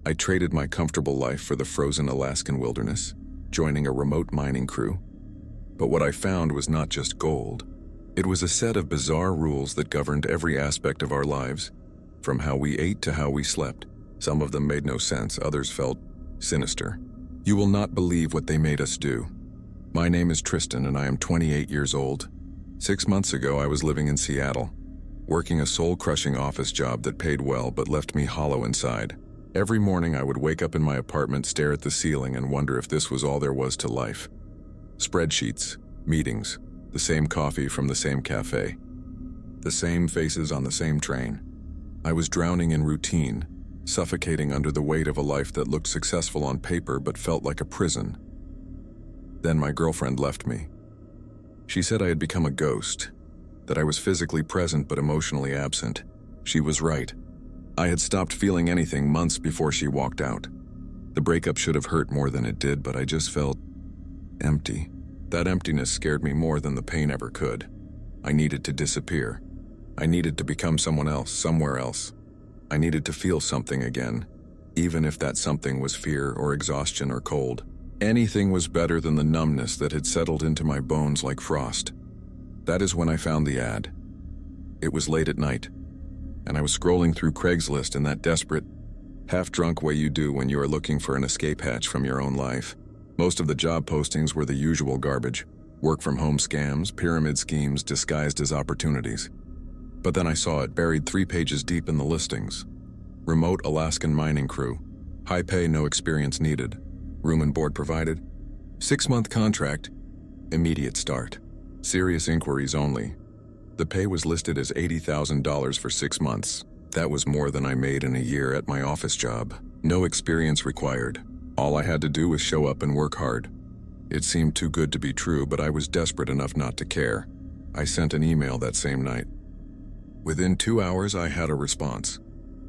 I traded my comfortable life for the frozen Alaskan wilderness, joining a remote mining crew. But what I found was not just gold. It was a set of bizarre rules that governed every aspect of our lives, from how we ate to how we slept. Some of them made no sense, others felt sinister. You will not believe what they made us do. My name is Tristan and I am 28 years old. 6 months ago I was living in Seattle, working a soul-crushing office job that paid well but left me hollow inside. Every morning I would wake up in my apartment, stare at the ceiling and wonder if this was all there was to life. Spreadsheets, meetings, the same coffee from the same cafe, the same faces on the same train. I was drowning in routine, suffocating under the weight of a life that looked successful on paper but felt like a prison. Then my girlfriend left me. She said I had become a ghost, that I was physically present but emotionally absent. She was right. I had stopped feeling anything months before she walked out. The breakup should have hurt more than it did, but I just felt empty. That emptiness scared me more than the pain ever could. I needed to disappear. I needed to become someone else, somewhere else. I needed to feel something again, even if that something was fear or exhaustion or cold. Anything was better than the numbness that had settled into my bones like frost. That is when I found the ad. It was late at night, and I was scrolling through Craigslist in that desperate, half-drunk way you do when you are looking for an escape hatch from your own life. Most of the job postings were the usual garbage: work-from-home scams, pyramid schemes disguised as opportunities. But then I saw it buried 3 pages deep in the listings. Remote Alaskan mining crew. High pay, no experience needed. Room and board provided. 6-month contract. Immediate start. Serious inquiries only. The pay was listed as $80,000 for 6 months. That was more than I made in a year at my office job. No experience required. All I had to do was show up and work hard. It seemed too good to be true, but I was desperate enough not to care. I sent an email that same night. Within 2 hours, I had a response.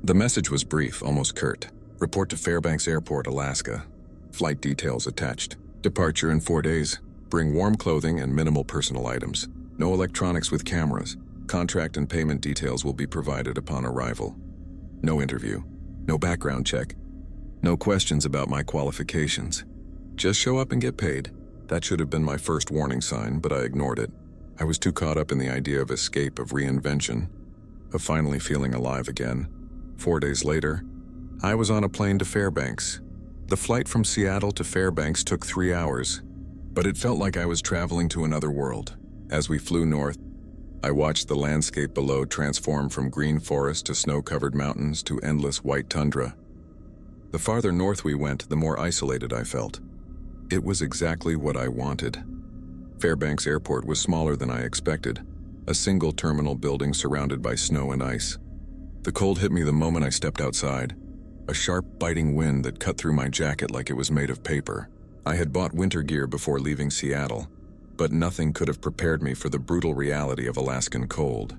The message was brief, almost curt. Report to Fairbanks Airport, Alaska. Flight details attached. Departure in 4 days. Bring warm clothing and minimal personal items. No electronics with cameras. Contract and payment details will be provided upon arrival. No interview. No background check. No questions about my qualifications. Just show up and get paid. That should have been my first warning sign, but I ignored it. I was too caught up in the idea of escape, of reinvention, of finally feeling alive again. 4 days later, I was on a plane to Fairbanks. The flight from Seattle to Fairbanks took 3 hours, but it felt like I was traveling to another world. As we flew north, I watched the landscape below transform from green forest to snow-covered mountains to endless white tundra. The farther north we went, the more isolated I felt. It was exactly what I wanted. Fairbanks Airport was smaller than I expected, a single terminal building surrounded by snow and ice. The cold hit me the moment I stepped outside, a sharp, biting wind that cut through my jacket like it was made of paper. I had bought winter gear before leaving Seattle, but nothing could have prepared me for the brutal reality of Alaskan cold.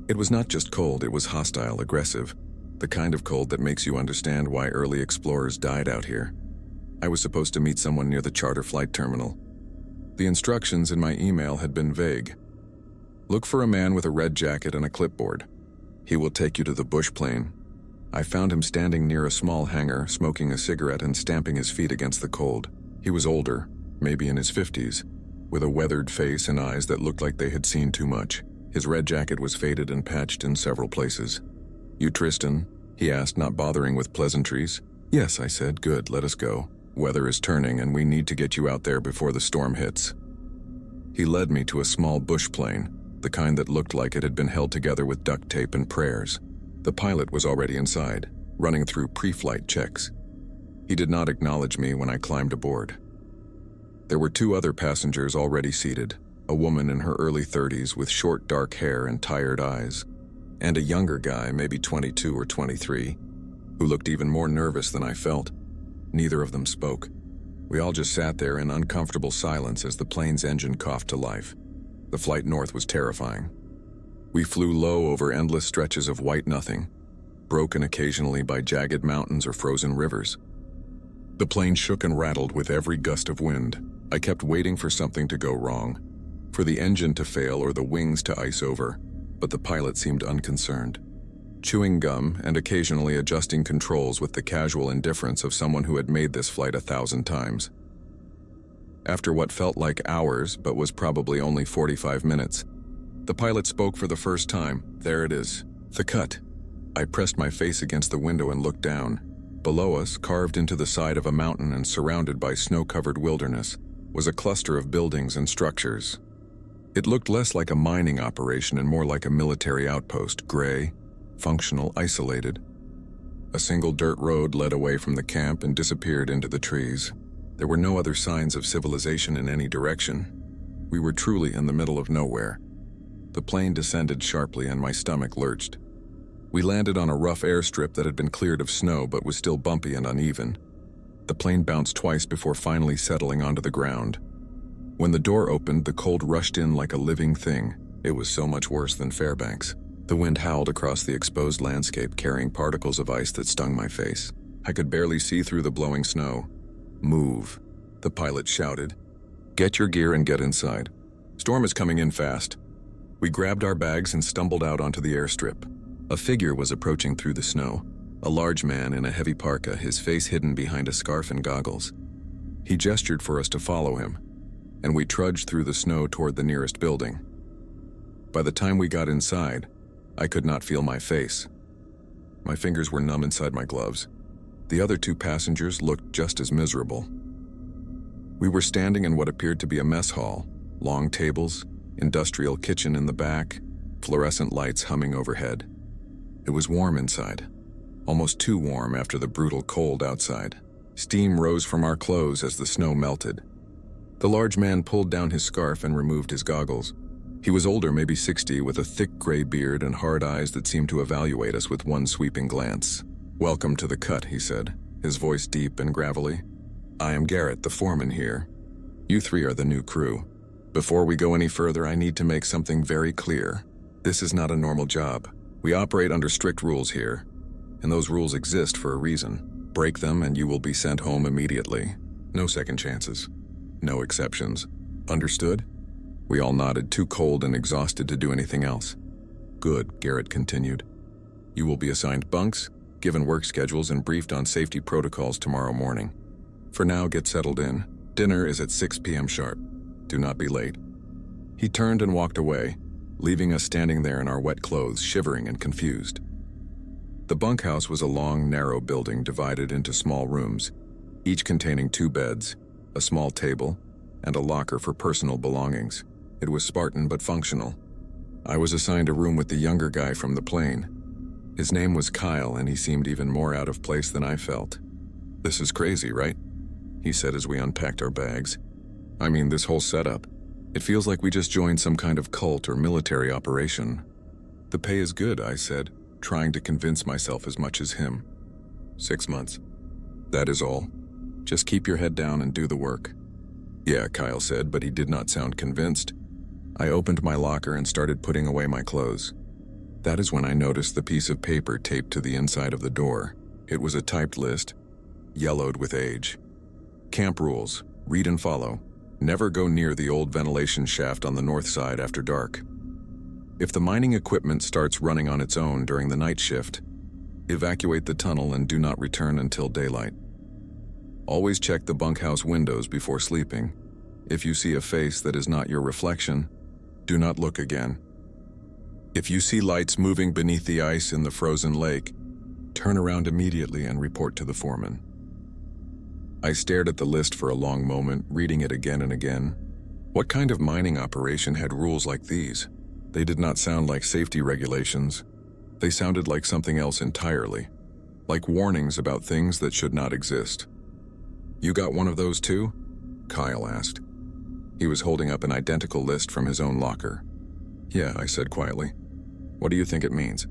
It was not just cold, it was hostile, aggressive, the kind of cold that makes you understand why early explorers died out here. I was supposed to meet someone near the charter flight terminal. The instructions in my email had been vague. Look for a man with a red jacket and a clipboard. He will take you to the bush plane. I found him standing near a small hangar, smoking a cigarette and stamping his feet against the cold. He was older, maybe in his 50s, with a weathered face and eyes that looked like they had seen too much. His red jacket was faded and patched in several places. "You Tristan?" he asked, not bothering with pleasantries. "Yes," I said. "Good, let us go. Weather is turning and we need to get you out there before the storm hits." He led me to a small bush plane, the kind that looked like it had been held together with duct tape and prayers. The pilot was already inside, running through pre-flight checks. He did not acknowledge me when I climbed aboard. There were 2 other passengers already seated, a woman in her early 30s with short dark hair and tired eyes, and a younger guy, maybe 22 or 23, who looked even more nervous than I felt. Neither of them spoke. We all just sat there in uncomfortable silence as the plane's engine coughed to life. The flight north was terrifying. We flew low over endless stretches of white nothing, broken occasionally by jagged mountains or frozen rivers. The plane shook and rattled with every gust of wind. I kept waiting for something to go wrong, for the engine to fail or the wings to ice over, but the pilot seemed unconcerned. chewing gum and occasionally adjusting controls with the casual indifference of someone who had made this flight 1,000 times. After what felt like hours but was probably only 45 minutes, the pilot spoke for the first time. There it is, the cut. I pressed my face against the window and looked down. Below us, carved into the side of a mountain and surrounded by snow-covered wilderness, was a cluster of buildings and structures. It looked less like a mining operation and more like a military outpost, gray, functional, isolated. A single dirt road led away from the camp and disappeared into the trees. There were no other signs of civilization in any direction. We were truly in the middle of nowhere. The plane descended sharply and my stomach lurched. We landed on a rough airstrip that had been cleared of snow but was still bumpy and uneven. The plane bounced twice before finally settling onto the ground. When the door opened, the cold rushed in like a living thing. It was so much worse than Fairbanks. The wind howled across the exposed landscape, carrying particles of ice that stung my face. I could barely see through the blowing snow. "Move," the pilot shouted. "Get your gear and get inside. Storm is coming in fast." We grabbed our bags and stumbled out onto the airstrip. A figure was approaching through the snow. A large man in a heavy parka, his face hidden behind a scarf and goggles. He gestured for us to follow him, and we trudged through the snow toward the nearest building. By the time we got inside, I could not feel my face. My fingers were numb inside my gloves. The other two passengers looked just as miserable. We were standing in what appeared to be a mess hall, long tables, industrial kitchen in the back, fluorescent lights humming overhead. It was warm inside, almost too warm after the brutal cold outside. Steam rose from our clothes as the snow melted. The large man pulled down his scarf and removed his goggles. He was older, maybe 60, with a thick gray beard and hard eyes that seemed to evaluate us with one sweeping glance. "Welcome to the cut," he said, his voice deep and gravelly. "I am Garrett, the foreman here. You three are the new crew. Before we go any further, I need to make something very clear. This is not a normal job. We operate under strict rules here, and those rules exist for a reason. Break them and you will be sent home immediately. No second chances. No exceptions. Understood?" We all nodded, too cold and exhausted to do anything else. "Good," Garrett continued. "You will be assigned bunks, given work schedules, and briefed on safety protocols tomorrow morning. For now, get settled in. Dinner is at 6 p.m. sharp. Do not be late." He turned and walked away, leaving us standing there in our wet clothes, shivering and confused. The bunkhouse was a long, narrow building divided into small rooms, each containing 2 beds, a small table, and a locker for personal belongings. It was Spartan but functional. I was assigned a room with the younger guy from the plane. His name was Kyle, and he seemed even more out of place than I felt. "This is crazy, right?" he said as we unpacked our bags. "I mean, this whole setup. It feels like we just joined some kind of cult or military operation." "The pay is good," I said, trying to convince myself as much as him. 6 months. That is all. Just keep your head down and do the work." "Yeah," Kyle said, but he did not sound convinced. I opened my locker and started putting away my clothes. That is when I noticed the piece of paper taped to the inside of the door. It was a typed list, yellowed with age. "Camp rules. Read and follow. Never go near the old ventilation shaft on the north side after dark. If the mining equipment starts running on its own during the night shift, evacuate the tunnel and do not return until daylight. Always check the bunkhouse windows before sleeping. If you see a face that is not your reflection, do not look again. If you see lights moving beneath the ice in the frozen lake, turn around immediately and report to the foreman." I stared at the list for a long moment, reading it again and again. What kind of mining operation had rules like these? They did not sound like safety regulations. They sounded like something else entirely, like warnings about things that should not exist. "You got one of those too?" Kyle asked. He was holding up an identical list from his own locker. "Yeah," I said quietly. "What do you think it means?"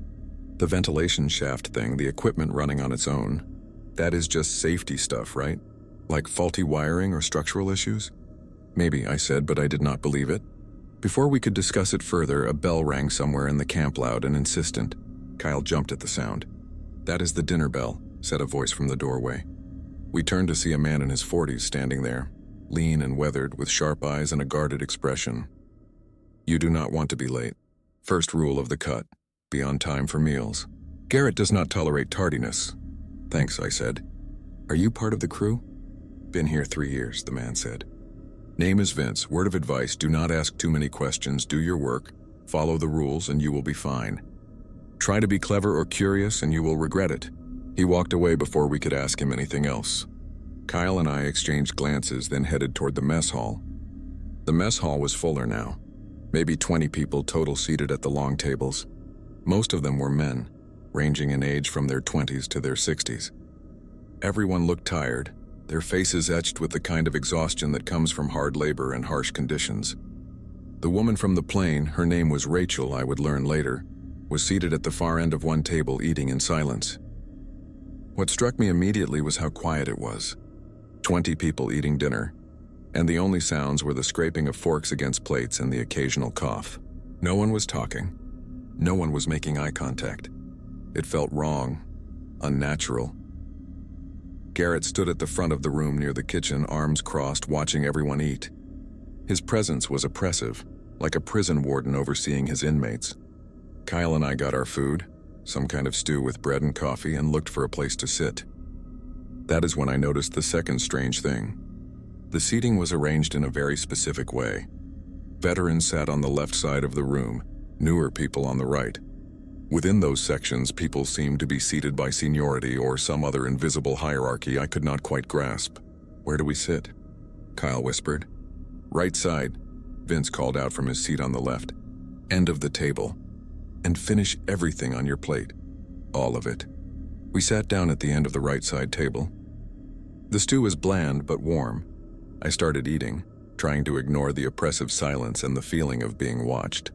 "The ventilation shaft thing, the equipment running on its own. That is just safety stuff, right? Like faulty wiring or structural issues?" "Maybe," I said, but I did not believe it. Before we could discuss it further, a bell rang somewhere in the camp, loud and insistent. Kyle jumped at the sound. "That is the dinner bell," said a voice from the doorway. We turned to see a man in his 40s standing there, lean and weathered, with sharp eyes and a guarded expression. "You do not want to be late. First rule of the cut, be on time for meals." Garrett does not tolerate tardiness. Thanks, I said. Are you part of the crew? Been here 3 years, the man said. Name is Vince. Word of advice, do not ask too many questions, do your work, follow the rules, and you will be fine. Try to be clever or curious and you will regret it. He walked away before we could ask him anything else. Kyle and I exchanged glances, then headed toward the mess hall. The mess hall was fuller now. Maybe 20 people total seated at the long tables. Most of them were men, ranging in age from their 20s to their 60s. Everyone looked tired, their faces etched with the kind of exhaustion that comes from hard labor and harsh conditions. The woman from the plane, her name was Rachel, I would learn later, was seated at the far end of one table eating in silence. What struck me immediately was how quiet it was. 20 people eating dinner, and the only sounds were the scraping of forks against plates and the occasional cough. No one was talking. No one was making eye contact. It felt wrong, unnatural. Garrett stood at the front of the room near the kitchen, arms crossed, watching everyone eat. His presence was oppressive, like a prison warden overseeing his inmates. Kyle and I got our food, some kind of stew with bread and coffee, and looked for a place to sit. That is when I noticed the second strange thing. The seating was arranged in a very specific way. Veterans sat on the left side of the room, newer people on the right. Within those sections, people seemed to be seated by seniority or some other invisible hierarchy I could not quite grasp. Where do we sit? Kyle whispered. Right side, Vince called out from his seat on the left. End of the table. And finish everything on your plate. All of it. We sat down at the end of the right side table. The stew was bland but warm. I started eating, trying to ignore the oppressive silence and the feeling of being watched.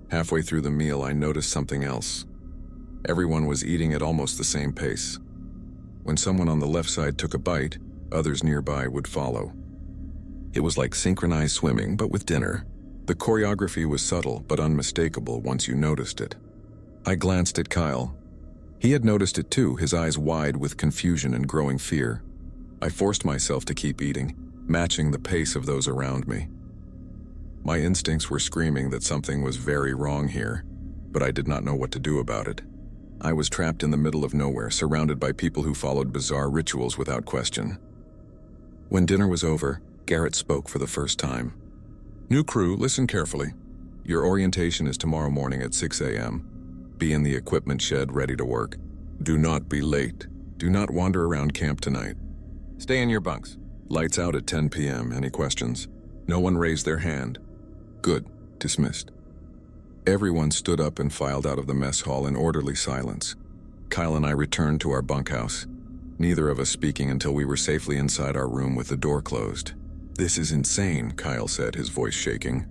Halfway through the meal, I noticed something else. Everyone was eating at almost the same pace. When someone on the left side took a bite, others nearby would follow. It was like synchronized swimming, but with dinner. The choreography was subtle but unmistakable once you noticed it. I glanced at Kyle. He had noticed it too, his eyes wide with confusion and growing fear. I forced myself to keep eating, matching the pace of those around me. My instincts were screaming that something was very wrong here, but I did not know what to do about it. I was trapped in the middle of nowhere, surrounded by people who followed bizarre rituals without question. When dinner was over, Garrett spoke for the first time. New crew, listen carefully. Your orientation is tomorrow morning at 6 a.m. Be in the equipment shed ready to work. Do not be late. Do not wander around camp tonight. Stay in your bunks. Lights out at 10 p.m. Any questions? No one raised their hand. Good. Dismissed. Everyone stood up and filed out of the mess hall in orderly silence. Kyle and I returned to our bunkhouse, neither of us speaking until we were safely inside our room with the door closed. This is insane, Kyle said, his voice shaking.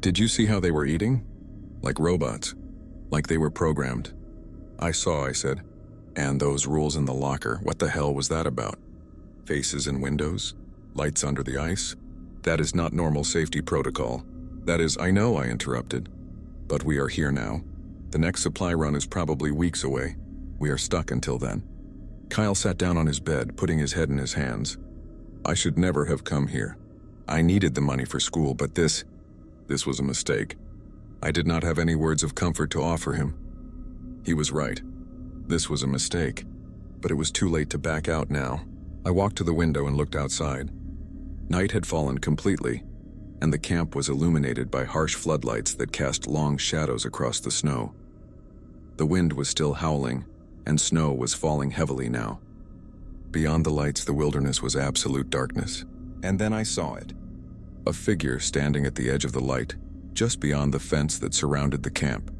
Did you see how they were eating? Like robots. Like they were programmed. I saw, I said. And those rules in the locker, what the hell was that about? Faces in windows? Lights under the ice? That is not normal safety protocol. That is, I know, I interrupted. But we are here now. The next supply run is probably weeks away. We are stuck until then. Kyle sat down on his bed, putting his head in his hands. I should never have come here. I needed the money for school, but this was a mistake. I did not have any words of comfort to offer him. He was right. This was a mistake. But it was too late to back out now. I walked to the window and looked outside. Night had fallen completely, and the camp was illuminated by harsh floodlights that cast long shadows across the snow. The wind was still howling, and snow was falling heavily now. Beyond the lights, the wilderness was absolute darkness. And then I saw it. A figure standing at the edge of the light, just beyond the fence that surrounded the camp.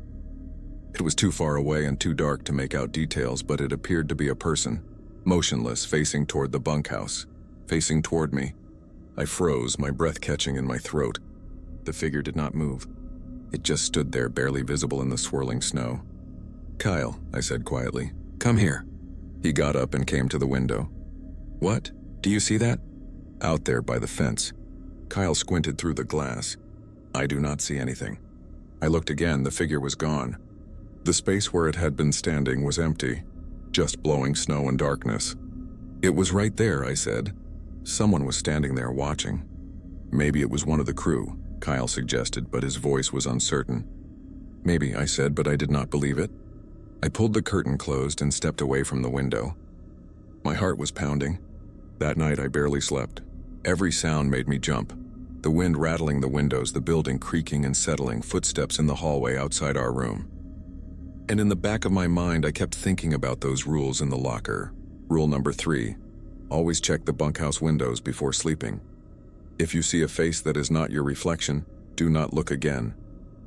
It was too far away and too dark to make out details, but it appeared to be a person, motionless, facing toward the bunkhouse, facing toward me. I froze, my breath catching in my throat. The figure did not move. It just stood there, barely visible in the swirling snow. Kyle, I said quietly, come here. He got up and came to the window. What? Do you see that? Out there by the fence. Kyle squinted through the glass. I do not see anything. I looked again, the figure was gone. The space where it had been standing was empty, just blowing snow and darkness. It was right there, I said. Someone was standing there watching. Maybe it was one of the crew, Kyle suggested, but his voice was uncertain. Maybe, I said, but I did not believe it. I pulled the curtain closed and stepped away from the window. My heart was pounding. That night I barely slept. Every sound made me jump. The wind rattling the windows, the building creaking and settling, footsteps in the hallway outside our room. And in the back of my mind, I kept thinking about those rules in the locker. Rule number 3, always check the bunkhouse windows before sleeping. If you see a face that is not your reflection, do not look again.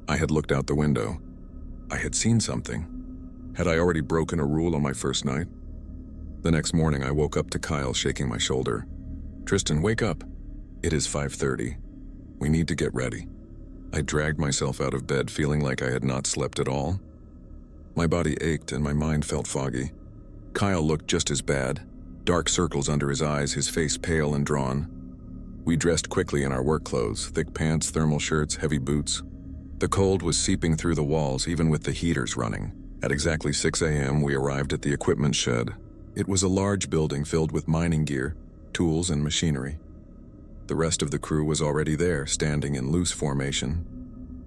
I had looked out the window. I had seen something. Had I already broken a rule on my first night? The next morning, I woke up to Kyle shaking my shoulder. "Tristan, wake up. It is 5:30. We need to get ready." I dragged myself out of bed feeling like I had not slept at all. My body ached and my mind felt foggy. Kyle looked just as bad, dark circles under his eyes, his face pale and drawn. We dressed quickly in our work clothes, thick pants, thermal shirts, heavy boots. The cold was seeping through the walls even with the heaters running. At exactly 6 a.m., we arrived at the equipment shed. It was a large building filled with mining gear, tools, and machinery. The rest of the crew was already there, standing in loose formation.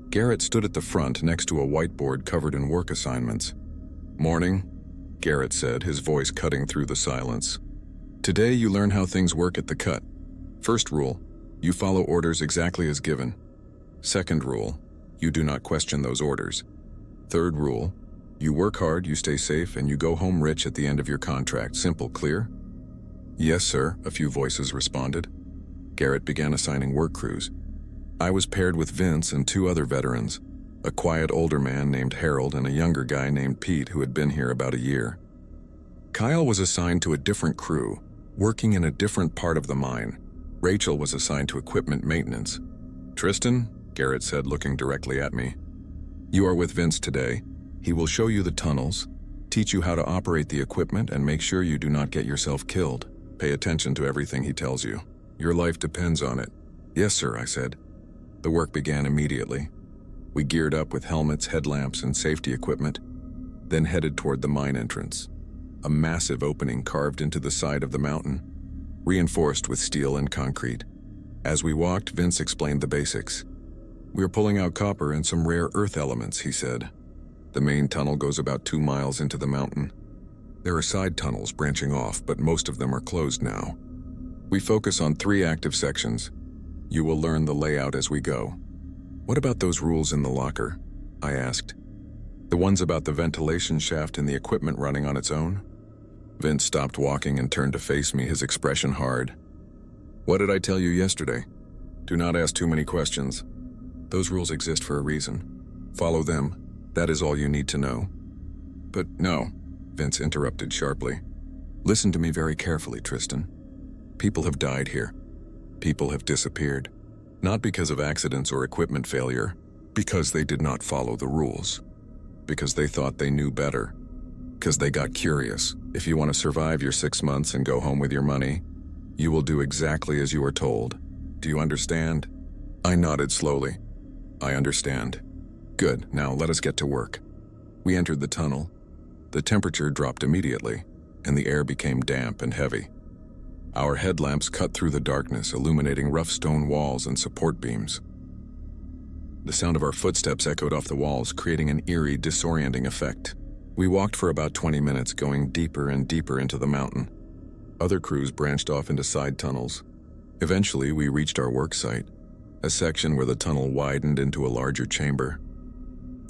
Garrett stood at the front next to a whiteboard covered in work assignments. "Morning," Garrett said, his voice cutting through the silence. "Today you learn how things work at the cut. First rule, you follow orders exactly as given. Second rule, you do not question those orders. Third rule, you work hard, you stay safe, and you go home rich at the end of your contract. Simple, clear?" "Yes, sir," a few voices responded. Garrett began assigning work crews. I was paired with Vince and 2 other veterans, a quiet older man named Harold and a younger guy named Pete who had been here about a year. Kyle was assigned to a different crew, working in a different part of the mine. Rachel was assigned to equipment maintenance. "Tristan," Garrett said, looking directly at me, "you are with Vince today. He will show you the tunnels, teach you how to operate the equipment, and make sure you do not get yourself killed. Pay attention to everything he tells you. Your life depends on it." "Yes, sir," I said. The work began immediately. We geared up with helmets, headlamps, and safety equipment, then headed toward the mine entrance, a massive opening carved into the side of the mountain, reinforced with steel and concrete. As we walked, Vince explained the basics. "We're pulling out copper and some rare earth elements," he said. "The main tunnel goes about 2 miles into the mountain. There are side tunnels branching off, but most of them are closed now. We focus on 3 active sections. You will learn the layout as we go." "What about those rules in the locker?" I asked. "The ones about the ventilation shaft and the equipment running on its own?" Vince stopped walking and turned to face me, his expression hard. "What did I tell you yesterday? Do not ask too many questions. Those rules exist for a reason. Follow them. That is all you need to know." "But no," Vince interrupted sharply. "Listen to me very carefully, Tristan. People have died here. People have disappeared. Not because of accidents or equipment failure, because they did not follow the rules. Because they thought they knew better. Because they got curious. If you want to survive your 6 months and go home with your money, you will do exactly as you are told. Do you understand?" I nodded slowly. "I understand." "Good, now let us get to work." We entered the tunnel. The temperature dropped immediately, and the air became damp and heavy. Our headlamps cut through the darkness, illuminating rough stone walls and support beams. The sound of our footsteps echoed off the walls, creating an eerie, disorienting effect. We walked for about 20 minutes, going deeper and deeper into the mountain. Other crews branched off into side tunnels. Eventually, we reached our work site, a section where the tunnel widened into a larger chamber.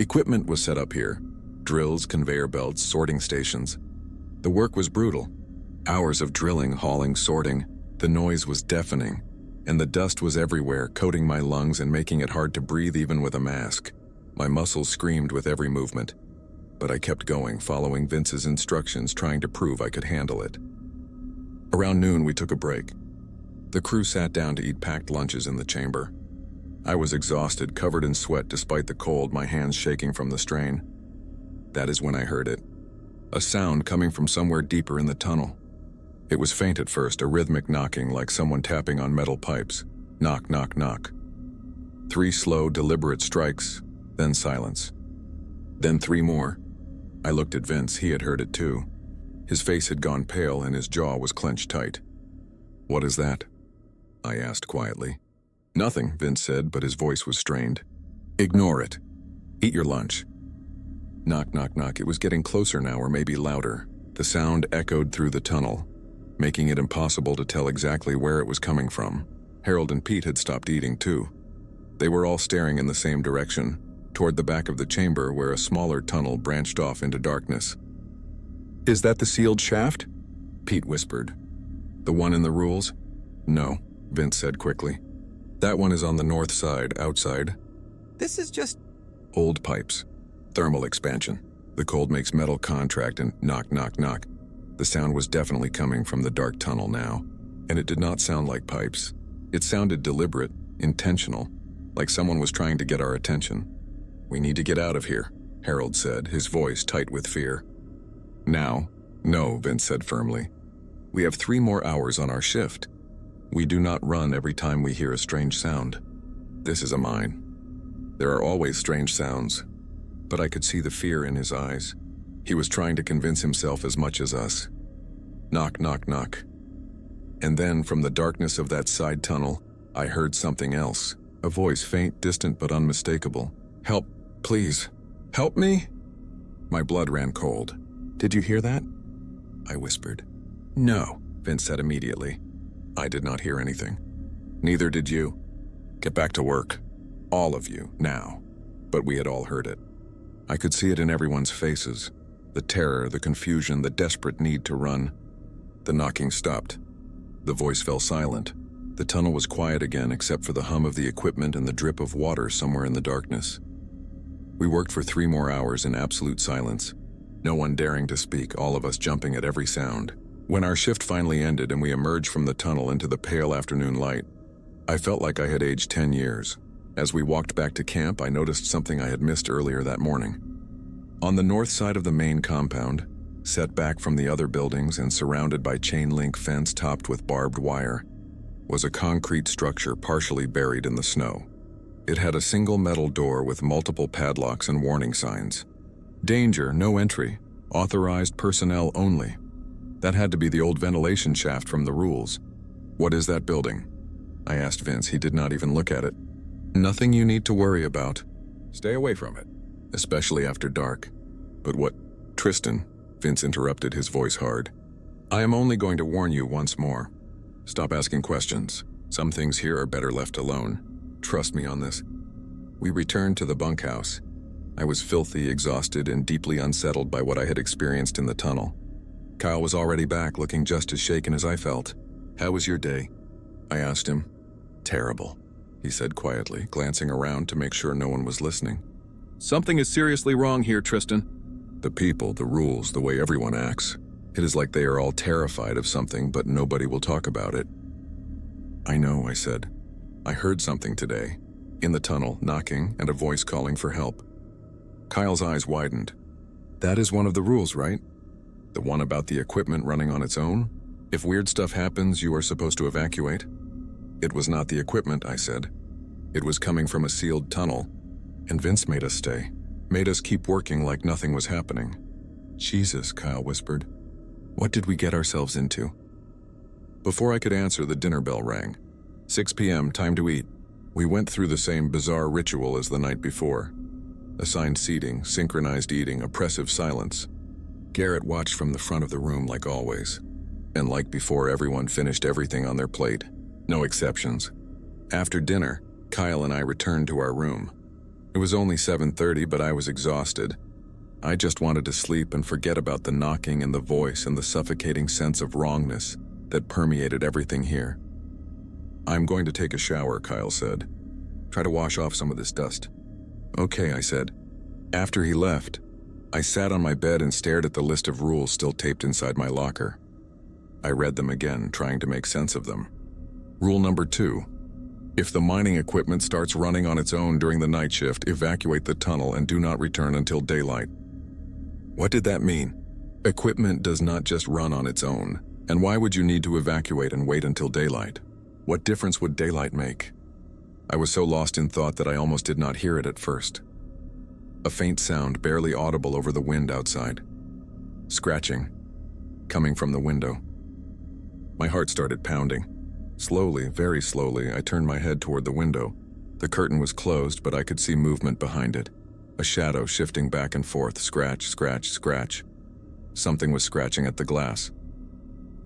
Equipment was set up here: drills, conveyor belts, sorting stations. The work was brutal. Hours of drilling, hauling, sorting. The noise was deafening, and the dust was everywhere, coating my lungs and making it hard to breathe even with a mask. My muscles screamed with every movement, but I kept going, following Vince's instructions, trying to prove I could handle it. Around noon, we took a break. The crew sat down to eat packed lunches in the chamber. I was exhausted, covered in sweat despite the cold, my hands shaking from the strain. That is when I heard it. A sound coming from somewhere deeper in the tunnel. It was faint at first, a rhythmic knocking like someone tapping on metal pipes. Knock, knock, knock. 3 slow, deliberate strikes, then silence. Then 3 more. I looked at Vince, he had heard it too. His face had gone pale and his jaw was clenched tight. "What is that?" I asked quietly. "Nothing," Vince said, but his voice was strained. "Ignore it. Eat your lunch." Knock, knock, knock. It was getting closer now, or maybe louder. The sound echoed through the tunnel, making it impossible to tell exactly where it was coming from. Harold and Pete had stopped eating too. They were all staring in the same direction, toward the back of the chamber where a smaller tunnel branched off into darkness. "Is that the sealed shaft?" Pete whispered. "The one in the rules?" "No," Vince said quickly. "That one is on the north side, outside." This is just... "Old pipes. Thermal expansion. The cold makes metal contract and knock, knock, knock." The sound was definitely coming from the dark tunnel now, and it did not sound like pipes. It sounded deliberate, intentional, like someone was trying to get our attention. "We need to get out of here," Harold said, his voice tight with fear. "Now?" "No," Vince said firmly. "We have 3 more hours on our shift. We do not run every time we hear a strange sound. This is a mine. There are always strange sounds." But I could see the fear in his eyes. He was trying to convince himself as much as us. Knock, knock, knock. And then, from the darkness of that side tunnel, I heard something else. A voice, faint, distant, but unmistakable. "Help, please. Help me?" My blood ran cold. "Did you hear that?" I whispered. "No," Vince said immediately. I did not hear anything. "Neither did you. Get back to work. All of you, now." But we had all heard it. I could see it in everyone's faces. The terror, the confusion, the desperate need to run. The knocking stopped. The voice fell silent. The tunnel was quiet again except for the hum of the equipment and the drip of water somewhere in the darkness. We worked for 3 more hours in absolute silence. No one daring to speak, all of us jumping at every sound. When our shift finally ended and we emerged from the tunnel into the pale afternoon light, I felt like I had aged 10 years. As we walked back to camp, I noticed something I had missed earlier that morning. On the north side of the main compound, set back from the other buildings and surrounded by chain-link fence topped with barbed wire, was a concrete structure partially buried in the snow. It had a single metal door with multiple padlocks and warning signs. "Danger, no entry. Authorized personnel only." That had to be the old ventilation shaft from the rules. "What is that building?" I asked Vince. He did not even look at it. "Nothing you need to worry about. Stay away from it, especially after dark." "But what, Tristan?" Vince interrupted, his voice hard. "I am only going to warn you once more. Stop asking questions. Some things here are better left alone. Trust me on this." We returned to the bunkhouse. I was filthy, exhausted, and deeply unsettled by what I had experienced in the tunnel. Kyle was already back, looking just as shaken as I felt. "How was your day?" I asked him. "Terrible," he said quietly, glancing around to make sure no one was listening. "Something is seriously wrong here, Tristan." "The people, the rules, the way everyone acts. It is like they are all terrified of something, but nobody will talk about it." "I know," I said. "I heard something today. In the tunnel, knocking, and a voice calling for help." Kyle's eyes widened. "That is one of the rules, right? The one about the equipment running on its own? If weird stuff happens, you are supposed to evacuate?" "It was not the equipment," I said. "It was coming from a sealed tunnel, and Vince made us stay. Made us keep working like nothing was happening." "Jesus," Kyle whispered. "What did we get ourselves into?" Before I could answer, the dinner bell rang. 6 p.m., time to eat. We went through the same bizarre ritual as the night before. Assigned seating, synchronized eating, oppressive silence. Garrett watched from the front of the room like always. And like before, everyone finished everything on their plate. No exceptions. After dinner, Kyle and I returned to our room. It was only 7:30, but I was exhausted. I just wanted to sleep and forget about the knocking and the voice and the suffocating sense of wrongness that permeated everything here. "I'm going to take a shower," Kyle said. "Try to wash off some of this dust." "Okay," I said. After he left, I sat on my bed and stared at the list of rules still taped inside my locker. I read them again, trying to make sense of them. Rule number 2. If the mining equipment starts running on its own during the night shift, evacuate the tunnel and do not return until daylight. What did that mean? Equipment does not just run on its own. And why would you need to evacuate and wait until daylight? What difference would daylight make? I was so lost in thought that I almost did not hear it at first. A faint sound, barely audible over the wind outside. Scratching, coming from the window. My heart started pounding. Slowly, very slowly, I turned my head toward the window. The curtain was closed, but I could see movement behind it. A shadow shifting back and forth, scratch, scratch, scratch. Something was scratching at the glass.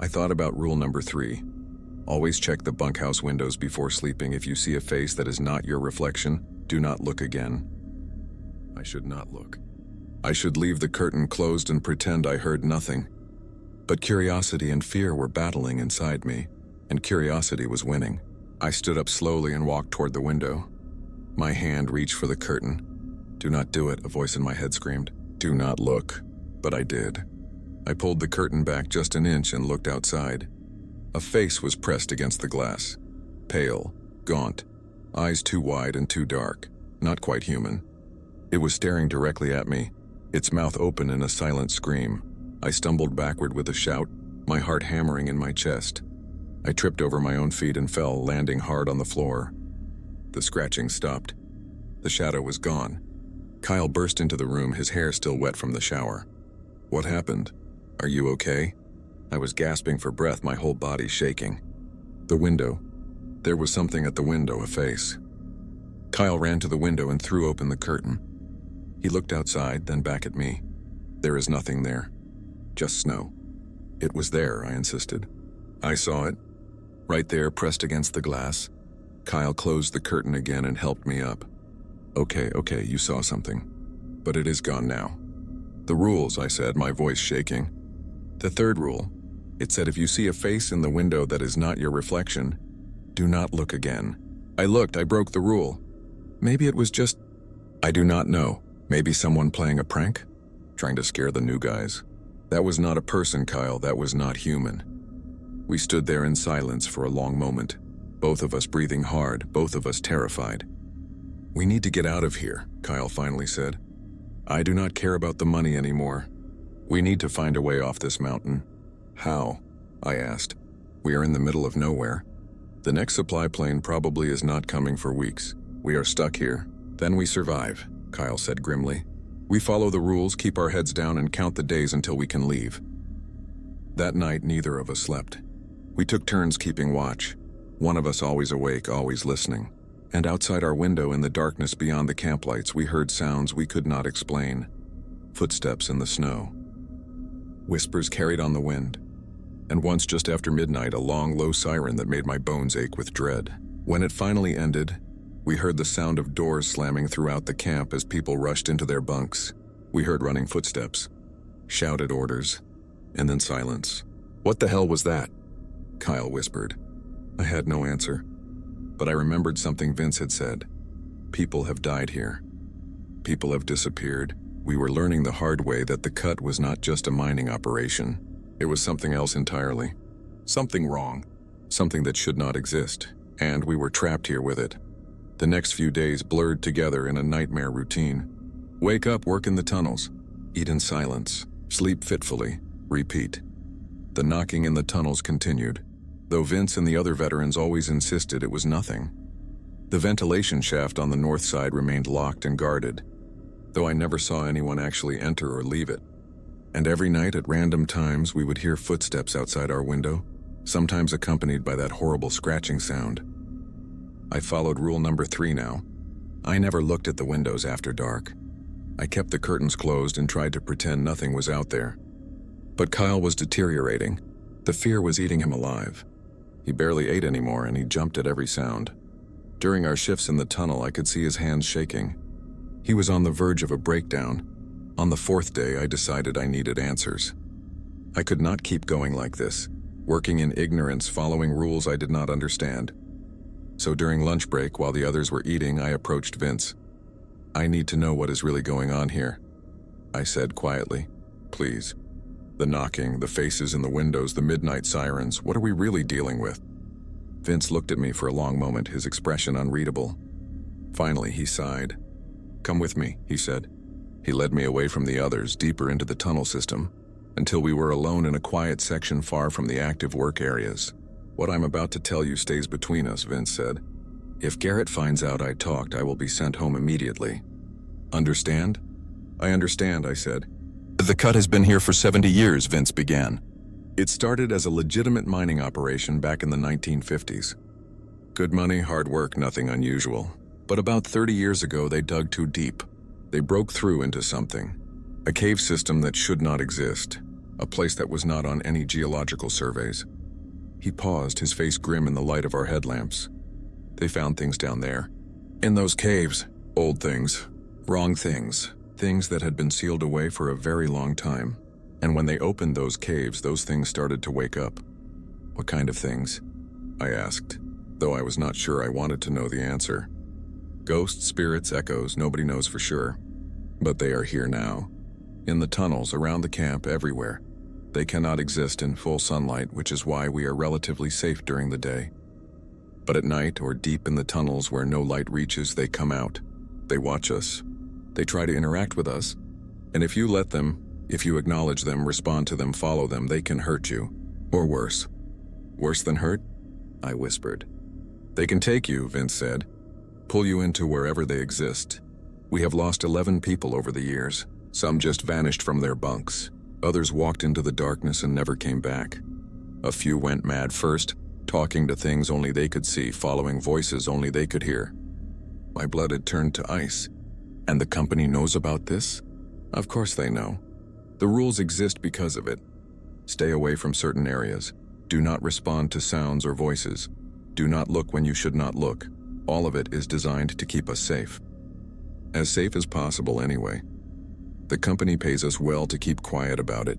I thought about rule number 3. Always check the bunkhouse windows before sleeping. If you see a face that is not your reflection, do not look again. I should not look. I should leave the curtain closed and pretend I heard nothing. But curiosity and fear were battling inside me, and curiosity was winning. I stood up slowly and walked toward the window. My hand reached for the curtain. "Do not do it," a voice in my head screamed. "Do not look." But I did. I pulled the curtain back just an inch and looked outside. A face was pressed against the glass. Pale, gaunt, eyes too wide and too dark, not quite human. It was staring directly at me, its mouth open in a silent scream. I stumbled backward with a shout, my heart hammering in my chest. I tripped over my own feet and fell, landing hard on the floor. The scratching stopped. The shadow was gone. Kyle burst into the room, his hair still wet from the shower. "What happened? Are you okay?" I was gasping for breath, my whole body shaking. The window. There was something at the window, a face. Kyle ran to the window and threw open the curtain. He looked outside, then back at me. "There is nothing there. Just snow." "It was there," I insisted. "I saw it. Right there, pressed against the glass." Kyle closed the curtain again and helped me up. Okay, you saw something. But it is gone now." "The rules," I said, my voice shaking. "The third rule. It said if you see a face in the window that is not your reflection, do not look again." I looked, I broke the rule. Maybe it was just... I do not know. Maybe someone playing a prank? Trying to scare the new guys. That was not a person, Kyle, that was not human. We stood there in silence for a long moment, both of us breathing hard, both of us terrified. "We need to get out of here," Kyle finally said. "I do not care about the money anymore. We need to find a way off this mountain." "How?" I asked. "We are in the middle of nowhere. The next supply plane probably is not coming for weeks. We are stuck here. Then we survive," Kyle said grimly. "We follow the rules, keep our heads down, and count the days until we can leave." That night, neither of us slept. We took turns keeping watch, one of us always awake, always listening. And outside our window in the darkness beyond the camp lights, we heard sounds we could not explain. Footsteps in the snow. Whispers carried on the wind. And once just after midnight, a long, low siren that made my bones ache with dread. When it finally ended, we heard the sound of doors slamming throughout the camp as people rushed into their bunks. We heard running footsteps, shouted orders, and then silence. "What the hell was that?" Kyle whispered. I had no answer. But I remembered something Vince had said. People have died here. People have disappeared. We were learning the hard way that the cut was not just a mining operation. It was something else entirely. Something wrong. Something that should not exist. And we were trapped here with it. The next few days blurred together in a nightmare routine. Wake up, work in the tunnels. Eat in silence. Sleep fitfully. Repeat. The knocking in the tunnels continued, though Vince and the other veterans always insisted it was nothing. The ventilation shaft on the north side remained locked and guarded, though I never saw anyone actually enter or leave it. And every night at random times we would hear footsteps outside our window, sometimes accompanied by that horrible scratching sound. I followed rule number 3 now. I never looked at the windows after dark. I kept the curtains closed and tried to pretend nothing was out there. But Kyle was deteriorating. The fear was eating him alive. He barely ate anymore and he jumped at every sound. During our shifts in the tunnel, I could see his hands shaking. He was on the verge of a breakdown. On the 4th day, I decided I needed answers. I could not keep going like this, working in ignorance, following rules I did not understand. So during lunch break, while the others were eating, I approached Vince. "I need to know what is really going on here," I said quietly. "Please. The knocking, the faces in the windows, the midnight sirens, what are we really dealing with?" Vince looked at me for a long moment, his expression unreadable. Finally, he sighed. "Come with me," he said. He led me away from the others, deeper into the tunnel system, until we were alone in a quiet section far from the active work areas. "What I'm about to tell you stays between us," Vince said. "If Garrett finds out I talked, I will be sent home immediately. Understand?" "I understand," I said. "The cut has been here for 70 years, Vince began. It started as a legitimate mining operation back in the 1950s. Good money, hard work, nothing unusual. But about 30 years ago, they dug too deep. They broke through into something. A cave system that should not exist. A place that was not on any geological surveys. He paused, his face grim in the light of our headlamps. They found things down there. In those caves. Old things. Wrong things. Things that had been sealed away for a very long time. And when they opened those caves, those things started to wake up. What kind of things? I asked, though I was not sure I wanted to know the answer. Ghosts, spirits, echoes, nobody knows for sure. But they are here now. In the tunnels, around the camp, everywhere. They cannot exist in full sunlight, which is why we are relatively safe during the day. But at night, or deep in the tunnels where no light reaches, they come out. They watch us. They try to interact with us. And if you let them, if you acknowledge them, respond to them, follow them, they can hurt you. Or worse. Worse than hurt? I whispered. They can take you, Vince said. Pull you into wherever they exist. We have lost 11 people over the years. Some just vanished from their bunks. Others walked into the darkness and never came back. A few went mad first, talking to things only they could see, following voices only they could hear. My blood had turned to ice. And the company knows about this? Of course they know. The rules exist because of it. Stay away from certain areas. Do not respond to sounds or voices. Do not look when you should not look. All of it is designed to keep us safe. As safe as possible anyway. The company pays us well to keep quiet about it.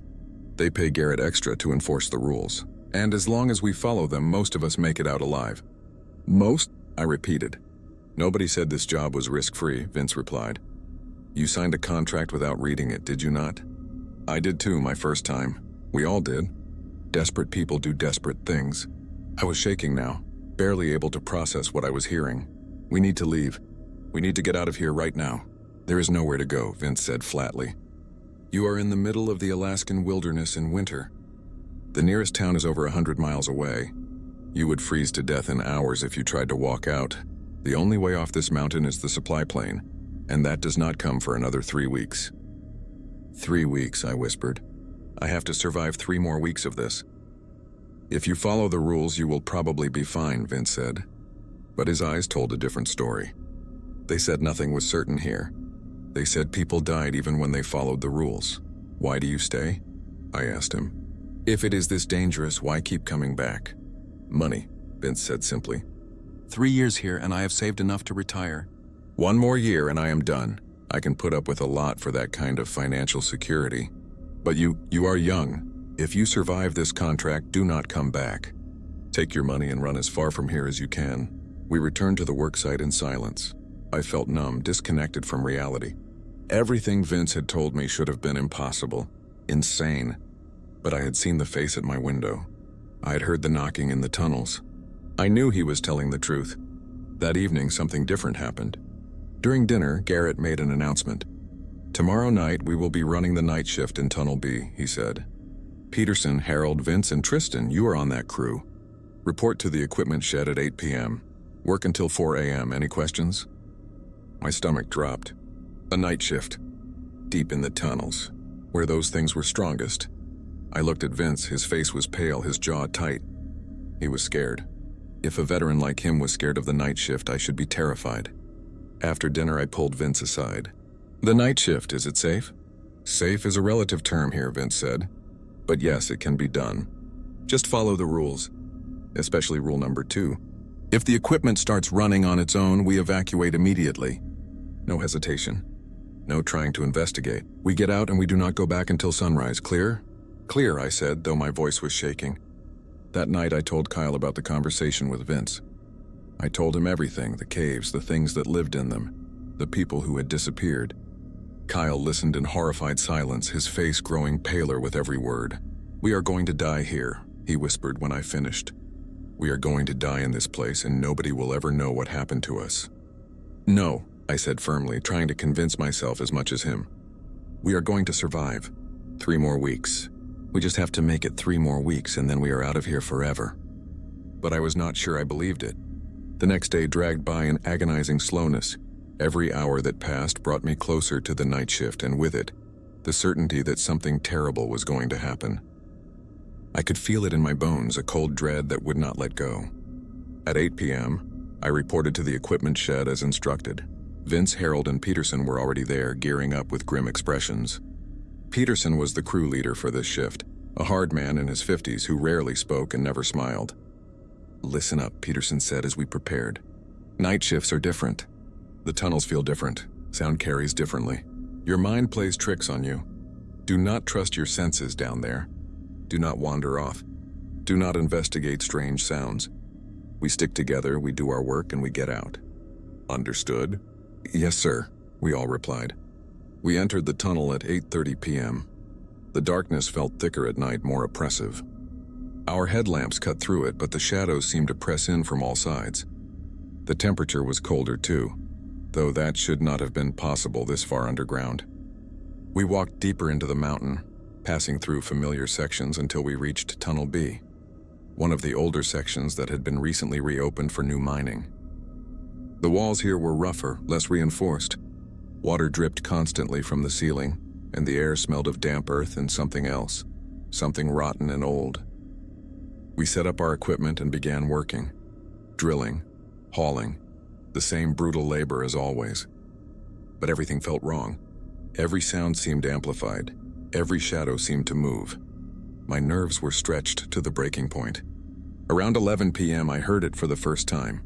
They pay Garrett extra to enforce the rules. And as long as we follow them, most of us make it out alive. Most? I repeated. Nobody said this job was risk-free, Vince replied. You signed a contract without reading it, did you not? I did too, my first time. We all did. Desperate people do desperate things. I was shaking now, barely able to process what I was hearing. We need to leave. We need to get out of here right now. There is nowhere to go, Vince said flatly. You are in the middle of the Alaskan wilderness in winter. The nearest town is over 100 miles away. You would freeze to death in hours if you tried to walk out. The only way off this mountain is the supply plane, and that does not come for another 3 weeks. 3 weeks, I whispered. I have to survive 3 more weeks of this. If you follow the rules, you will probably be fine, Vince said. But his eyes told a different story. They said nothing was certain here. They said people died even when they followed the rules. Why do you stay? I asked him. If it is this dangerous, why keep coming back? Money, Vince said simply. 3 years here and I have saved enough to retire. 1 more year and I am done. I can put up with a lot for that kind of financial security. But you are young. If you survive this contract, do not come back. Take your money and run as far from here as you can. We returned to the worksite in silence. I felt numb, disconnected from reality. Everything Vince had told me should have been impossible, insane. But I had seen the face at my window. I had heard the knocking in the tunnels. I knew he was telling the truth. That evening, something different happened. During dinner, Garrett made an announcement. Tomorrow night, we will be running the night shift in Tunnel B, he said. Peterson, Harold, Vince, and Tristan, you are on that crew. Report to the equipment shed at 8 p.m. Work until 4 a.m. Any questions? My stomach dropped. A night shift. Deep in the tunnels, where those things were strongest. I looked at Vince. His face was pale, his jaw tight. He was scared. If a veteran like him was scared of the night shift, I should be terrified. After dinner, I pulled Vince aside. The night shift, is it safe? Safe is a relative term here, Vince said. But yes, it can be done. Just follow the rules. Especially rule number 2. If the equipment starts running on its own, we evacuate immediately. No hesitation. No trying to investigate. We get out and we do not go back until sunrise. Clear? Clear, I said, though my voice was shaking. That night I told Kyle about the conversation with Vince. I told him everything, the caves, the things that lived in them, the people who had disappeared. Kyle listened in horrified silence, his face growing paler with every word. We are going to die here, he whispered when I finished. We are going to die in this place and nobody will ever know what happened to us. No, I said firmly, trying to convince myself as much as him. We are going to survive. 3 more weeks. We just have to make it 3 more weeks and then we are out of here forever. But I was not sure I believed it. The next day dragged by in agonizing slowness. Every hour that passed brought me closer to the night shift, and with it, the certainty that something terrible was going to happen. I could feel it in my bones, a cold dread that would not let go. At 8 p.m., I reported to the equipment shed as instructed. Vince, Harold, and Peterson were already there, gearing up with grim expressions. Peterson was the crew leader for this shift, a hard man in his 50s who rarely spoke and never smiled. "Listen up," Peterson said as we prepared. "Night shifts are different. The tunnels feel different. Sound carries differently. Your mind plays tricks on you. Do not trust your senses down there. Do not wander off. Do not investigate strange sounds. We stick together, we do our work, and we get out." "Understood?" "Yes, sir," we all replied. We entered the tunnel at 8:30 p.m. The darkness felt thicker at night, more oppressive. Our headlamps cut through it, but the shadows seemed to press in from all sides. The temperature was colder too, though that should not have been possible this far underground. We walked deeper into the mountain, passing through familiar sections until we reached Tunnel B, one of the older sections that had been recently reopened for new mining. The walls here were rougher, less reinforced. Water dripped constantly from the ceiling, and the air smelled of damp earth and something else, something rotten and old. We set up our equipment and began working. Drilling, hauling, the same brutal labor as always. But everything felt wrong. Every sound seemed amplified. Every shadow seemed to move. My nerves were stretched to the breaking point. Around 11 p.m. I heard it for the first time.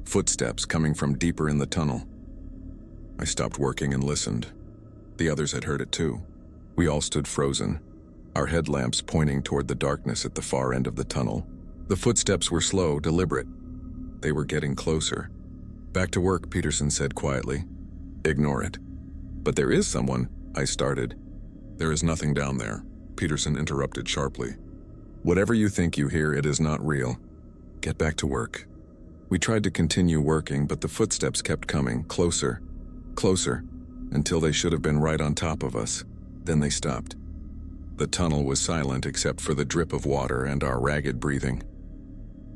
Footsteps coming from deeper in the tunnel. I stopped working and listened. The others had heard it too. We all stood frozen, our headlamps pointing toward the darkness at the far end of the tunnel. The footsteps were slow, deliberate. They were getting closer. "Back to work," Peterson said quietly. "Ignore it." "But there is someone," I started. "There is nothing down there," Peterson interrupted sharply. "Whatever you think you hear, it is not real. Get back to work." We tried to continue working, but the footsteps kept coming, closer, closer, until they should have been right on top of us. Then they stopped. The tunnel was silent except for the drip of water and our ragged breathing.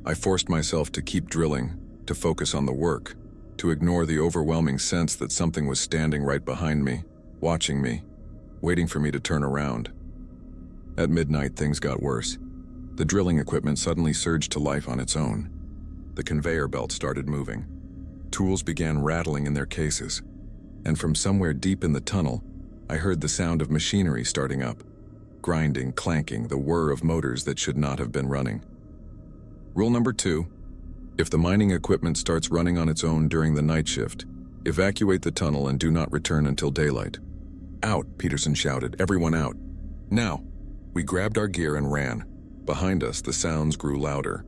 I forced myself to keep drilling, to focus on the work, to ignore the overwhelming sense that something was standing right behind me, watching me, waiting for me to turn around. At midnight, things got worse. The drilling equipment suddenly surged to life on its own. The conveyor belt started moving. Tools began rattling in their cases. And from somewhere deep in the tunnel, I heard the sound of machinery starting up. Grinding, clanking, the whir of motors that should not have been running. Rule number 2. If the mining equipment starts running on its own during the night shift, evacuate the tunnel and do not return until daylight. "Out," Peterson shouted. "Everyone out. Now." We grabbed our gear and ran. Behind us, the sounds grew louder.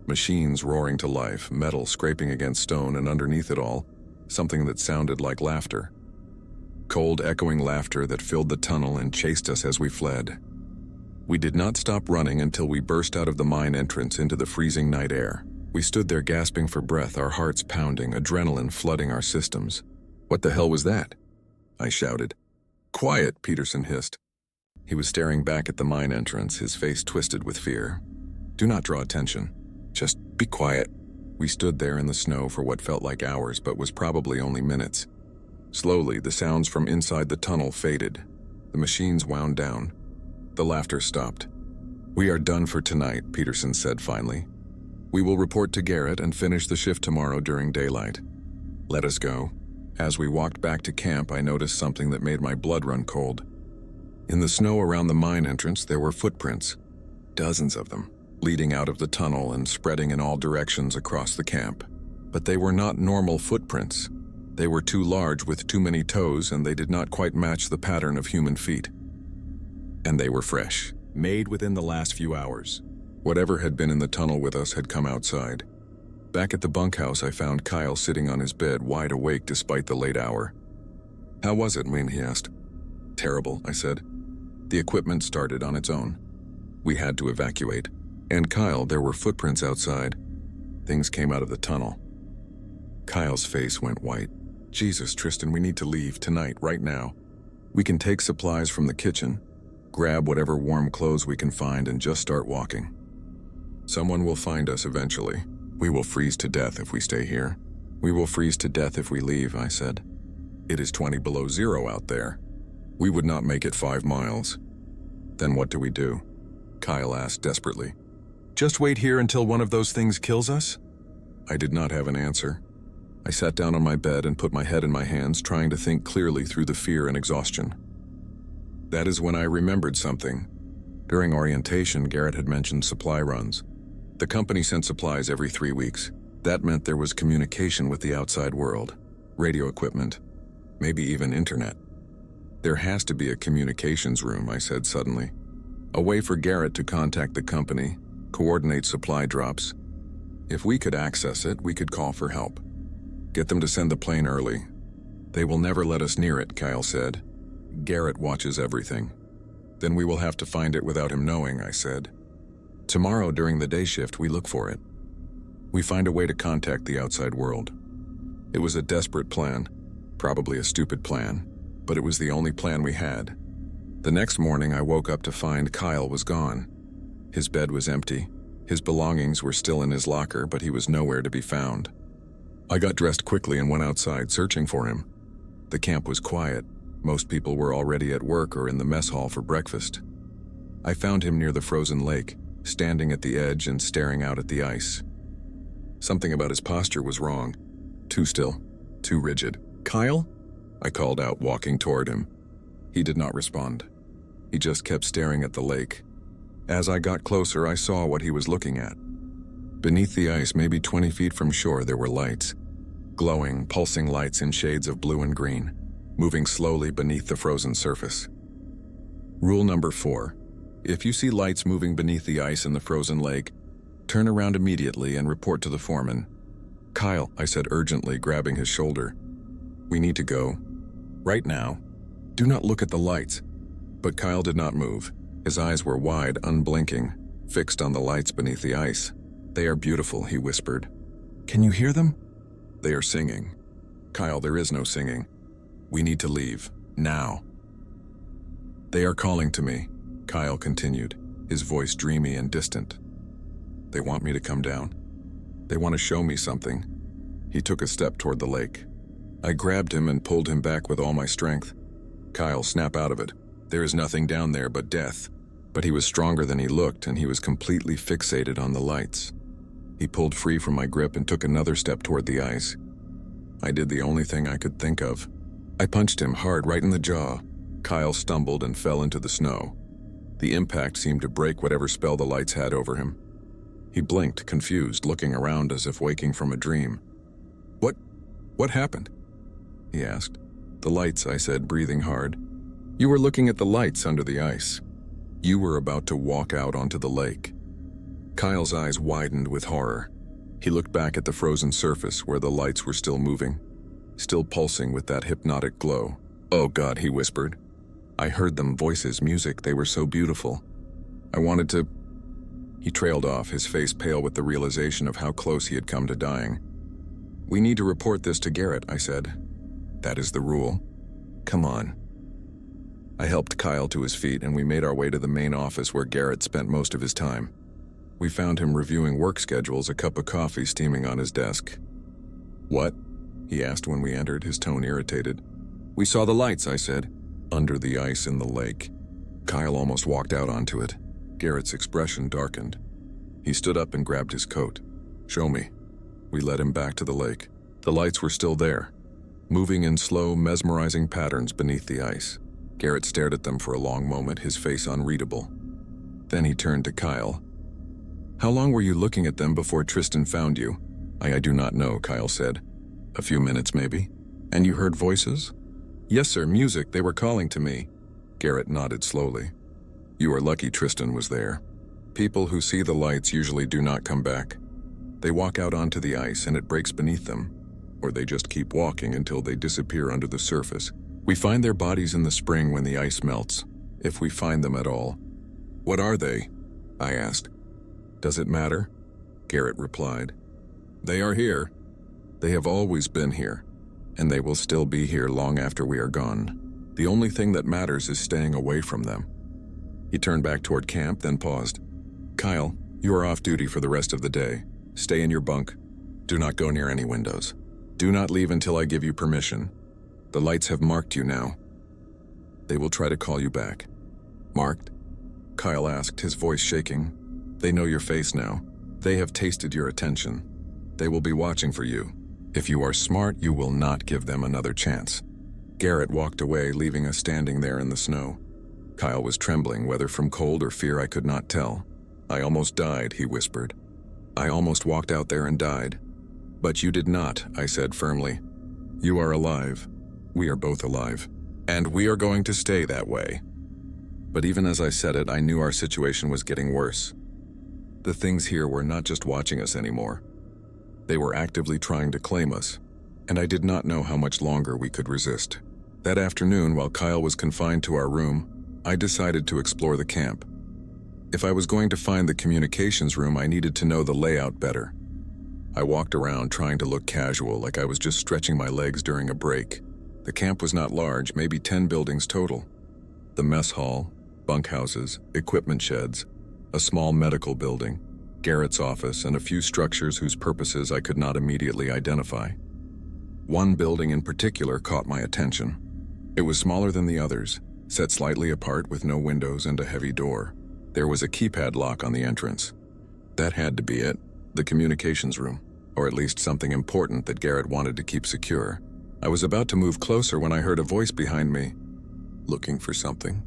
Machines roaring to life, metal scraping against stone, and underneath it all, something that sounded like laughter. Cold, echoing laughter that filled the tunnel and chased us as we fled. We did not stop running until we burst out of the mine entrance into the freezing night air. We stood there gasping for breath, our hearts pounding, adrenaline flooding our systems. "What the hell was that?" I shouted. "Quiet," Peterson hissed. He was staring back at the mine entrance, his face twisted with fear. "Do not draw attention. Just be quiet." We stood there in the snow for what felt like hours, but was probably only minutes. Slowly, the sounds from inside the tunnel faded. The machines wound down. The laughter stopped. "We are done for tonight," Peterson said finally. "We will report to Garrett and finish the shift tomorrow during daylight. Let us go." As we walked back to camp, I noticed something that made my blood run cold. In the snow around the mine entrance, there were footprints. Dozens of them, leading out of the tunnel and spreading in all directions across the camp. But they were not normal footprints. They were too large with too many toes, and they did not quite match the pattern of human feet. And they were fresh, made within the last few hours. Whatever had been in the tunnel with us had come outside. Back at the bunkhouse, I found Kyle sitting on his bed, wide awake despite the late hour. "How was it, Wayne?" he asked. "Terrible," I said. The equipment started on its own. We had to evacuate. And Kyle, there were footprints outside. Things came out of the tunnel. Kyle's face went white. "Jesus, Tristan, we need to leave tonight, right now. We can take supplies from the kitchen, grab whatever warm clothes we can find, and just start walking. Someone will find us eventually. We will freeze to death if we stay here. We will freeze to death if we leave," I said. "It is 20 below zero out there. We would not make it 5 miles. Then what do we do?" Kyle asked desperately. "Just wait here until one of those things kills us?" I did not have an answer. I sat down on my bed and put my head in my hands, trying to think clearly through the fear and exhaustion. That is when I remembered something. During orientation, Garrett had mentioned supply runs. The company sent supplies every 3 weeks. That meant there was communication with the outside world, radio equipment, maybe even internet. There has to be a communications room, I said suddenly. A way for Garrett to contact the company, coordinate supply drops. If we could access it, we could call for help. Get them to send the plane early. They will never let us near it, Kyle said. Garrett watches everything. Then we will have to find it without him knowing, I said. Tomorrow during the day shift, we look for it. We find a way to contact the outside world. It was a desperate plan, probably a stupid plan, but it was the only plan we had. The next morning, I woke up to find Kyle was gone. His bed was empty. His belongings were still in his locker, but he was nowhere to be found. I got dressed quickly and went outside searching for him. The camp was quiet. Most people were already at work or in the mess hall for breakfast. I found him near the frozen lake, standing at the edge and staring out at the ice. Something about his posture was wrong. Too still, too rigid. "Kyle?" I called out, walking toward him. He did not respond. He just kept staring at the lake. As I got closer, I saw what he was looking at. Beneath the ice, maybe 20 feet from shore, there were lights. Glowing, pulsing lights in shades of blue and green, moving slowly beneath the frozen surface. Rule number 4. If you see lights moving beneath the ice in the frozen lake, turn around immediately and report to the foreman. "Kyle," I said urgently, grabbing his shoulder. "We need to go. Right now. Do not look at the lights." But Kyle did not move. His eyes were wide, unblinking, fixed on the lights beneath the ice. "They are beautiful," he whispered. "Can you hear them?" "They are singing." "Kyle, there is no singing. We need to leave. Now." "They are calling to me," Kyle continued, his voice dreamy and distant. "They want me to come down. They want to show me something." He took a step toward the lake. I grabbed him and pulled him back with all my strength. "Kyle, snap out of it. There is nothing down there but death." But he was stronger than he looked, and he was completely fixated on the lights. He pulled free from my grip and took another step toward the ice. I did the only thing I could think of. I punched him hard right in the jaw. Kyle stumbled and fell into the snow. The impact seemed to break whatever spell the lights had over him. He blinked, confused, looking around as if waking from a dream. What happened?" he asked. "The lights," I said, breathing hard. "You were looking at the lights under the ice. You were about to walk out onto the lake." Kyle's eyes widened with horror. He looked back at the frozen surface where the lights were still moving, still pulsing with that hypnotic glow. "Oh God," he whispered. "I heard them, voices, music, they were so beautiful. I wanted to..." He trailed off, his face pale with the realization of how close he had come to dying. "We need to report this to Garrett," I said. "That is the rule. Come on." I helped Kyle to his feet and we made our way to the main office where Garrett spent most of his time. We found him reviewing work schedules, a cup of coffee steaming on his desk. "What?" he asked when we entered, his tone irritated. "We saw the lights," I said, "under the ice in the lake." Kyle almost walked out onto it. Garrett's expression darkened. He stood up and grabbed his coat. "Show me." We led him back to the lake. The lights were still there, moving in slow, mesmerizing patterns beneath the ice. Garrett stared at them for a long moment, his face unreadable. Then he turned to Kyle. "How long were you looking at them before Tristan found you?" I do not know," Kyle said. "A few minutes, maybe." "And you heard voices?" "Yes, sir, music, they were calling to me." Garrett nodded slowly. "You are lucky Tristan was there. People who see the lights usually do not come back. They walk out onto the ice and it breaks beneath them, or they just keep walking until they disappear under the surface. We find their bodies in the spring when the ice melts, if we find them at all." "What are they?" I asked. "Does it matter?" Garrett replied. "They are here. They have always been here, and they will still be here long after we are gone. The only thing that matters is staying away from them." He turned back toward camp, then paused. "Kyle, you are off duty for the rest of the day. Stay in your bunk. Do not go near any windows. Do not leave until I give you permission. The lights have marked you now. They will try to call you back." "Marked?" Kyle asked, his voice shaking. "They know your face now. They have tasted your attention. They will be watching for you. If you are smart, you will not give them another chance. Garrett walked away, leaving us standing there in the snow. Kyle was trembling, whether from cold or fear I could not tell. "I almost died," he whispered. "I almost walked out there and died." "But you did not," I said firmly. "You are alive. We are both alive. And we are going to stay that way." But even as I said it, I knew our situation was getting worse. The things here were not just watching us anymore. They were actively trying to claim us, and I did not know how much longer we could resist. That afternoon, while Kyle was confined to our room, I decided to explore the camp. If I was going to find the communications room, I needed to know the layout better. I walked around trying to look casual, like I was just stretching my legs during a break. The camp was not large, maybe 10 buildings total. The mess hall, bunkhouses, equipment sheds, a small medical building, Garrett's office, and a few structures whose purposes I could not immediately identify. One building in particular caught my attention. It was smaller than the others, set slightly apart with no windows and a heavy door. There was a keypad lock on the entrance. That had to be it, the communications room, or at least something important that Garrett wanted to keep secure. I was about to move closer when I heard a voice behind me. "Looking for something?"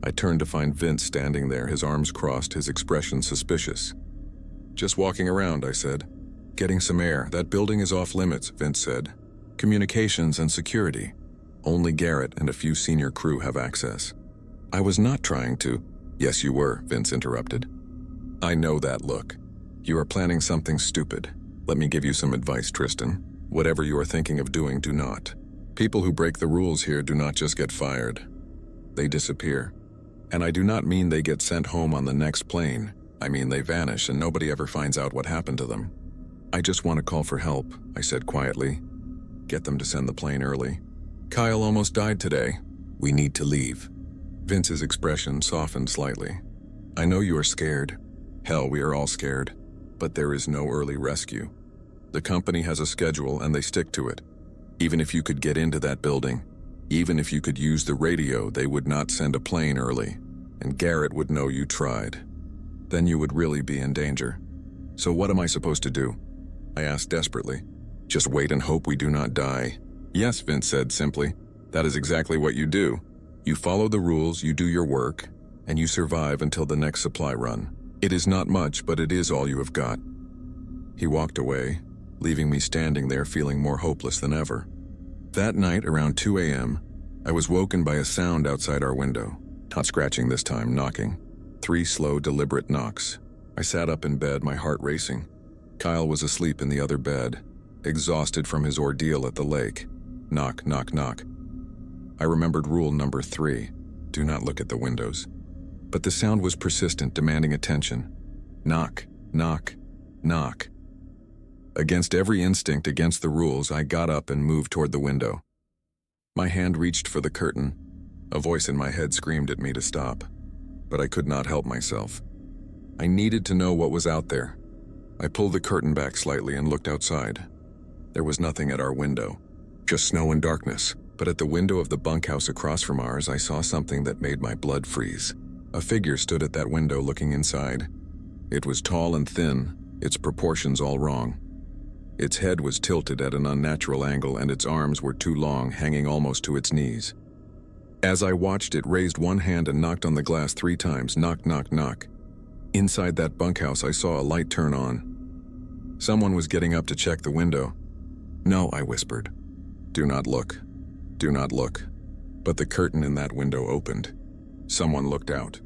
I turned to find Vince standing there, his arms crossed, his expression suspicious. "Just walking around," I said. "Getting some air. That building is off limits," Vince said. "Communications and security. Only Garrett and a few senior crew have access." I was not trying to. "Yes, you were," Vince interrupted. "I know that look. You are planning something stupid. Let me give you some advice, Tristan. Whatever you are thinking of doing, do not. People who break the rules here do not just get fired. They disappear. And I do not mean they get sent home on the next plane. I mean they vanish and nobody ever finds out what happened to them." "I just want to call for help," I said quietly. "Get them to send the plane early. Kyle almost died today. We need to leave." Vince's expression softened slightly. "I know you are scared. Hell, we are all scared. But there is no early rescue. The company has a schedule and they stick to it. Even if you could get into that building, even if you could use the radio, they would not send a plane early. And Garrett would know you tried. Then you would really be in danger. So what am I supposed to do?" I asked desperately. "Just wait and hope we do not die." "Yes," Vince said simply. "That is exactly what you do. You follow the rules, you do your work, and you survive until the next supply run. It is not much, but it is all you have got." He walked away, leaving me standing there feeling more hopeless than ever. That night, around 2 a.m., I was woken by a sound outside our window. Not scratching this time, knocking. 3 slow, deliberate knocks. I sat up in bed, my heart racing. Kyle was asleep in the other bed, exhausted from his ordeal at the lake. Knock, knock, knock. I remembered rule number 3, do not look at the windows. But the sound was persistent, demanding attention. Knock, knock, knock. Against every instinct, against the rules, I got up and moved toward the window. My hand reached for the curtain. A voice in my head screamed at me to stop, but I could not help myself. I needed to know what was out there. I pulled the curtain back slightly and looked outside. There was nothing at our window, just snow and darkness. But at the window of the bunkhouse across from ours, I saw something that made my blood freeze. A figure stood at that window looking inside. It was tall and thin, its proportions all wrong. Its head was tilted at an unnatural angle and its arms were too long, hanging almost to its knees. As I watched, it raised one hand and knocked on the glass 3 times, knock, knock, knock. Inside that bunkhouse, I saw a light turn on. Someone was getting up to check the window. "No," I whispered. "Do not look. Do not look." But the curtain in that window opened. Someone looked out.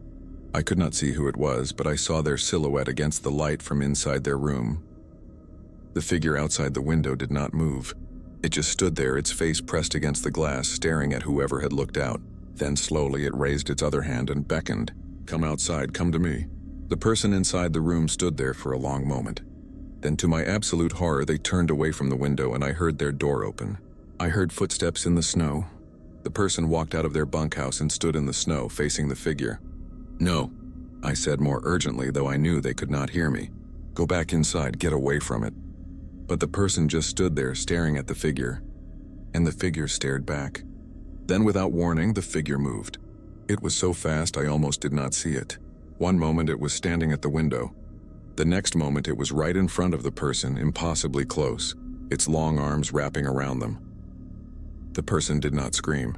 I could not see who it was, but I saw their silhouette against the light from inside their room. The figure outside the window did not move. It just stood there, its face pressed against the glass, staring at whoever had looked out. Then slowly it raised its other hand and beckoned. "Come outside, come to me." The person inside the room stood there for a long moment. Then to my absolute horror, they turned away from the window and I heard their door open. I heard footsteps in the snow. The person walked out of their bunkhouse and stood in the snow, facing the figure. "No," I said more urgently, though I knew they could not hear me. "Go back inside, get away from it." But the person just stood there staring at the figure, and the figure stared back. Then without warning, the figure moved. It was so fast I almost did not see it. One moment it was standing at the window. The next moment it was right in front of the person, impossibly close. its long arms wrapping around them. The person did not scream.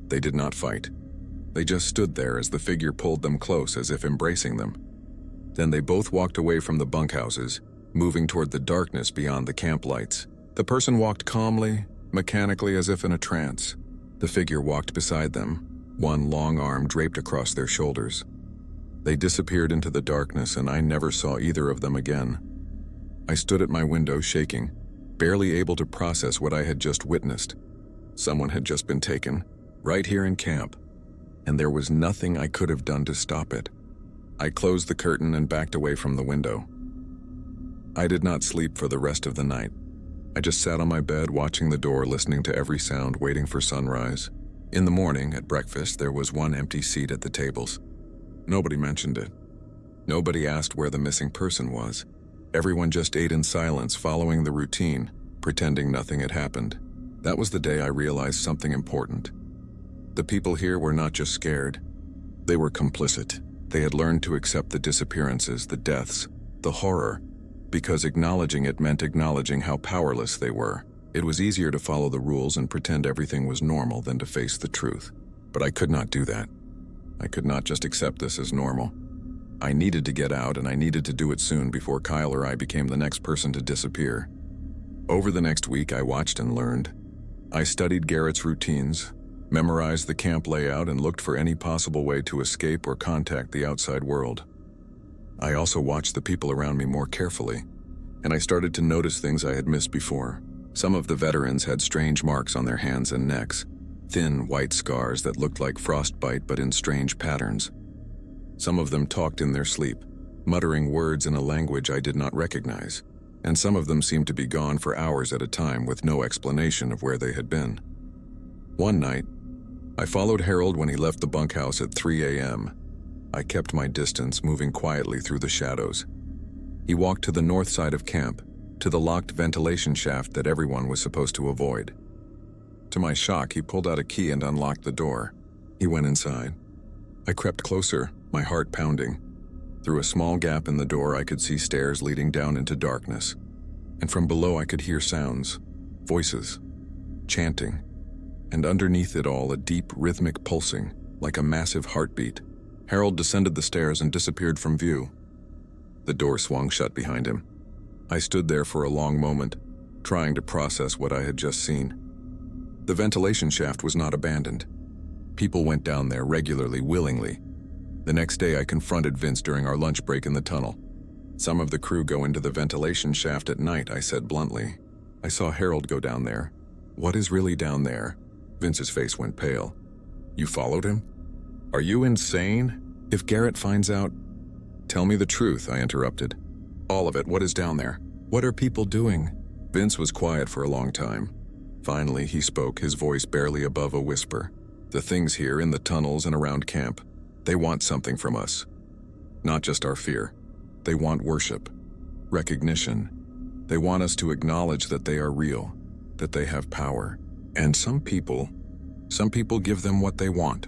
They did not fight. They just stood there as the figure pulled them close as if embracing them. Then they both walked away from the bunkhouses, moving toward the darkness beyond the camp lights. The person walked calmly, mechanically as if in a trance. The figure walked beside them, one long arm draped across their shoulders. They disappeared into the darkness, and I never saw either of them again. I stood at my window shaking, barely able to process what I had just witnessed. Someone had just been taken, right here in camp, and there was nothing I could have done to stop it. I closed the curtain and backed away from the window. I did not sleep for the rest of the night. I just sat on my bed watching the door, listening to every sound, waiting for sunrise. In the morning, at breakfast, there was one empty seat at the tables. Nobody mentioned it. Nobody asked where the missing person was. Everyone just ate in silence, following the routine, pretending nothing had happened. That was the day I realized something important. The people here were not just scared. They were complicit. They had learned to accept the disappearances, the deaths, the horror, because acknowledging it meant acknowledging how powerless they were. It was easier to follow the rules and pretend everything was normal than to face the truth. But I could not do that. I could not just accept this as normal. I needed to get out, and I needed to do it soon before Kyle or I became the next person to disappear. Over the next week, I watched and learned. I studied Garrett's routines, memorized the camp layout, and looked for any possible way to escape or contact the outside world. I also watched the people around me more carefully, and I started to notice things I had missed before. Some of the veterans had strange marks on their hands and necks, thin white scars that looked like frostbite but in strange patterns. Some of them talked in their sleep, muttering words in a language I did not recognize, and some of them seemed to be gone for hours at a time with no explanation of where they had been. One night, I followed Harold when he left the bunkhouse at 3 a.m. I kept my distance, moving quietly through the shadows. He walked to the north side of camp, to the locked ventilation shaft that everyone was supposed to avoid. To my shock, he pulled out a key and unlocked the door. He went inside. I crept closer, my heart pounding. Through a small gap in the door, I could see stairs leading down into darkness. And from below, I could hear sounds, voices, chanting. And underneath it all, a deep, rhythmic pulsing, like a massive heartbeat. Harold descended the stairs and disappeared from view. The door swung shut behind him. I stood there for a long moment, trying to process what I had just seen. The ventilation shaft was not abandoned. People went down there regularly, willingly. The next day, I confronted Vince during our lunch break in the tunnel. "Some of the crew go into the ventilation shaft at night," I said bluntly. "I saw Harold go down there." "What is really down there?" Vince's face went pale. "You followed him? Are you insane? If Garrett finds out—" "Tell me the truth," I interrupted. "All of it. What is down there? What are people doing?" Vince was quiet for a long time. Finally, he spoke, his voice barely above a whisper. "The things here in the tunnels and around camp, they want something from us. Not just our fear. They want worship, recognition. They want us to acknowledge that they are real, that they have power. And some people give them what they want.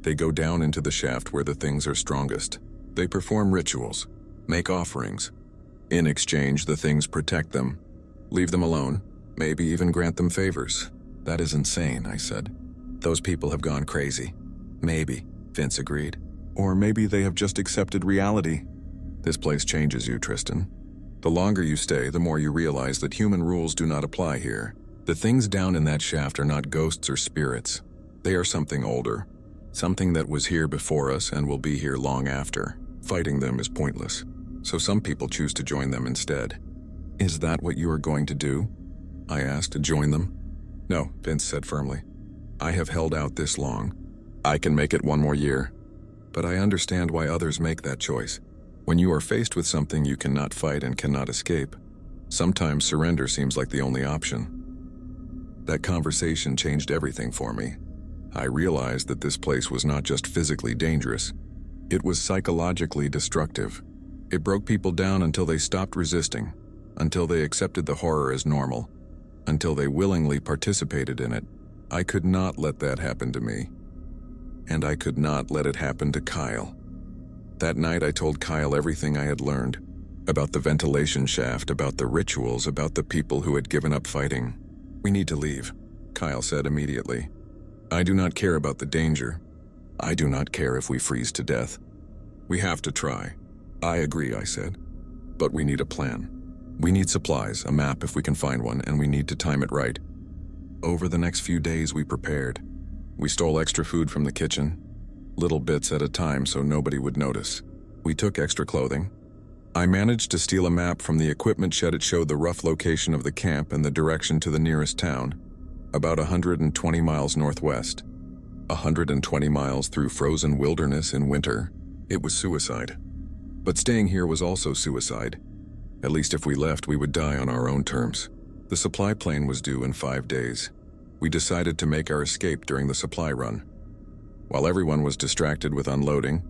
They go down into the shaft where the things are strongest. They perform rituals, make offerings. In exchange, the things protect them, leave them alone, maybe even grant them favors." "That is insane," I said. "Those people have gone crazy." "Maybe," Vince agreed. "Or maybe they have just accepted reality." "This place changes you, Tristan. The longer you stay, the more you realize that human rules do not apply here. The things down in that shaft are not ghosts or spirits. They are something older, something that was here before us and will be here long after. Fighting them is pointless. So some people choose to join them instead." "Is that what you are going to do?" I asked. "Join them?" "No," Vince said firmly. "I have held out this long. I can make it one more year. But I understand why others make that choice. When you are faced with something you cannot fight and cannot escape, sometimes surrender seems like the only option." That conversation changed everything for me. I realized that this place was not just physically dangerous. It was psychologically destructive. It broke people down until they stopped resisting, until they accepted the horror as normal, until they willingly participated in it. I could not let that happen to me. And I could not let it happen to Kyle. That night I told Kyle everything I had learned. About the ventilation shaft, about the rituals, about the people who had given up fighting. "We need to leave," Kyle said immediately. "I do not care about the danger. I do not care if we freeze to death. We have to try." "I agree," I said. "But we need a plan. We need supplies, a map if we can find one, and we need to time it right." Over the next few days, we prepared. We stole extra food from the kitchen, little bits at a time so nobody would notice. We took extra clothing. I managed to steal a map from the equipment shed. It showed the rough location of the camp and the direction to the nearest town, about 120 miles northwest. 120 miles through frozen wilderness in winter. It was suicide. But staying here was also suicide. At least if we left, we would die on our own terms. The supply plane was due in 5 days. We decided to make our escape during the supply run. While everyone was distracted with unloading,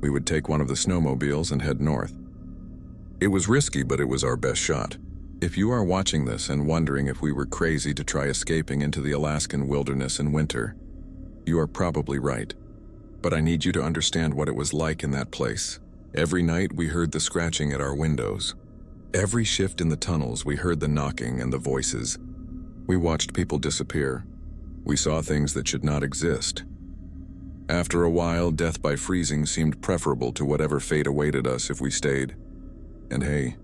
we would take one of the snowmobiles and head north. It was risky, but it was our best shot. If you are watching this and wondering if we were crazy to try escaping into the Alaskan wilderness in winter, you are probably right. But I need you to understand what it was like in that place. Every night we heard the scratching at our windows. Every shift in the tunnels we heard the knocking and the voices. We watched people disappear. We saw things that should not exist. After a while, death by freezing seemed preferable to whatever fate awaited us if we stayed. And hey,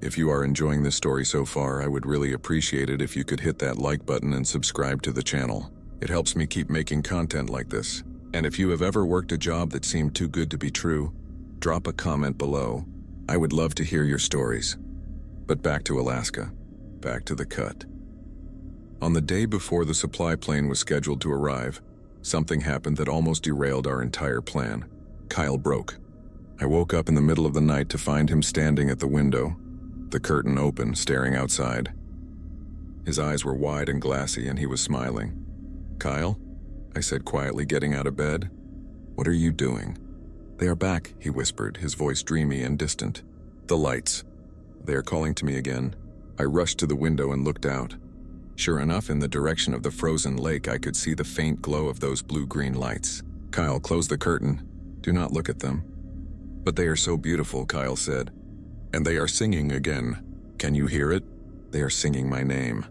if you are enjoying this story so far, I would really appreciate it if you could hit that like button and subscribe to the channel. It helps me keep making content like this. And if you have ever worked a job that seemed too good to be true, drop a comment below. I would love to hear your stories. But back to Alaska, back to the cut. On the day before the supply plane was scheduled to arrive, something happened that almost derailed our entire plan. Kyle broke. I woke up in the middle of the night to find him standing at the window, the curtain open, staring outside. His eyes were wide and glassy, and he was smiling. "Kyle?" I said quietly, getting out of bed. "What are you doing?" "They are back," he whispered, his voice dreamy and distant. "The lights. They are calling to me again." I rushed to the window and looked out. Sure enough, in the direction of the frozen lake, I could see the faint glow of those blue-green lights. "Kyle, close the curtain. Do not look at them." "But they are so beautiful," Kyle said. "And they are singing again. Can you hear it? They are singing my name."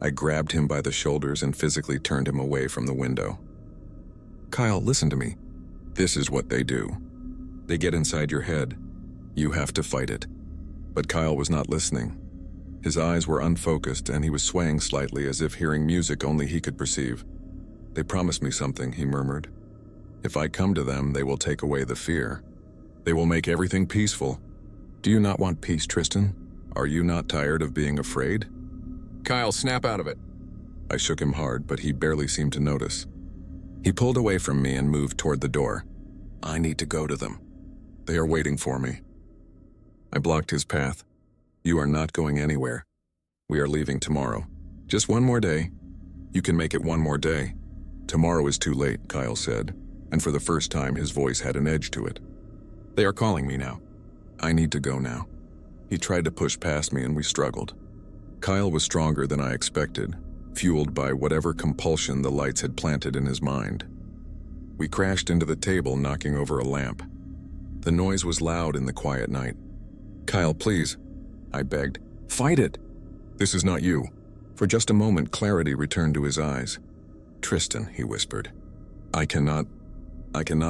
I grabbed him by the shoulders and physically turned him away from the window. "Kyle, listen to me. This is what they do. They get inside your head. You have to fight it." But Kyle was not listening. His eyes were unfocused, and he was swaying slightly as if hearing music only he could perceive. "They promised me something," he murmured. "If I come to them, they will take away the fear. They will make everything peaceful. Do you not want peace, Tristan? Are you not tired of being afraid?" "Kyle, snap out of it." I shook him hard, but he barely seemed to notice. He pulled away from me and moved toward the door. "I need to go to them. They are waiting for me." I blocked his path. "You are not going anywhere. We are leaving tomorrow. Just one more day. You can make it one more day. Tomorrow is too late," Kyle said, and for the first time his voice had an edge to it. "They are calling me now. I need to go now." He tried to push past me and we struggled. Kyle was stronger than I expected, fueled by whatever compulsion the lights had planted in his mind. We crashed into the table, knocking over a lamp. The noise was loud in the quiet night. "Kyle, please," I begged. "Fight it. This is not you." For just a moment, clarity returned to his eyes. "Tristan," he whispered, I cannot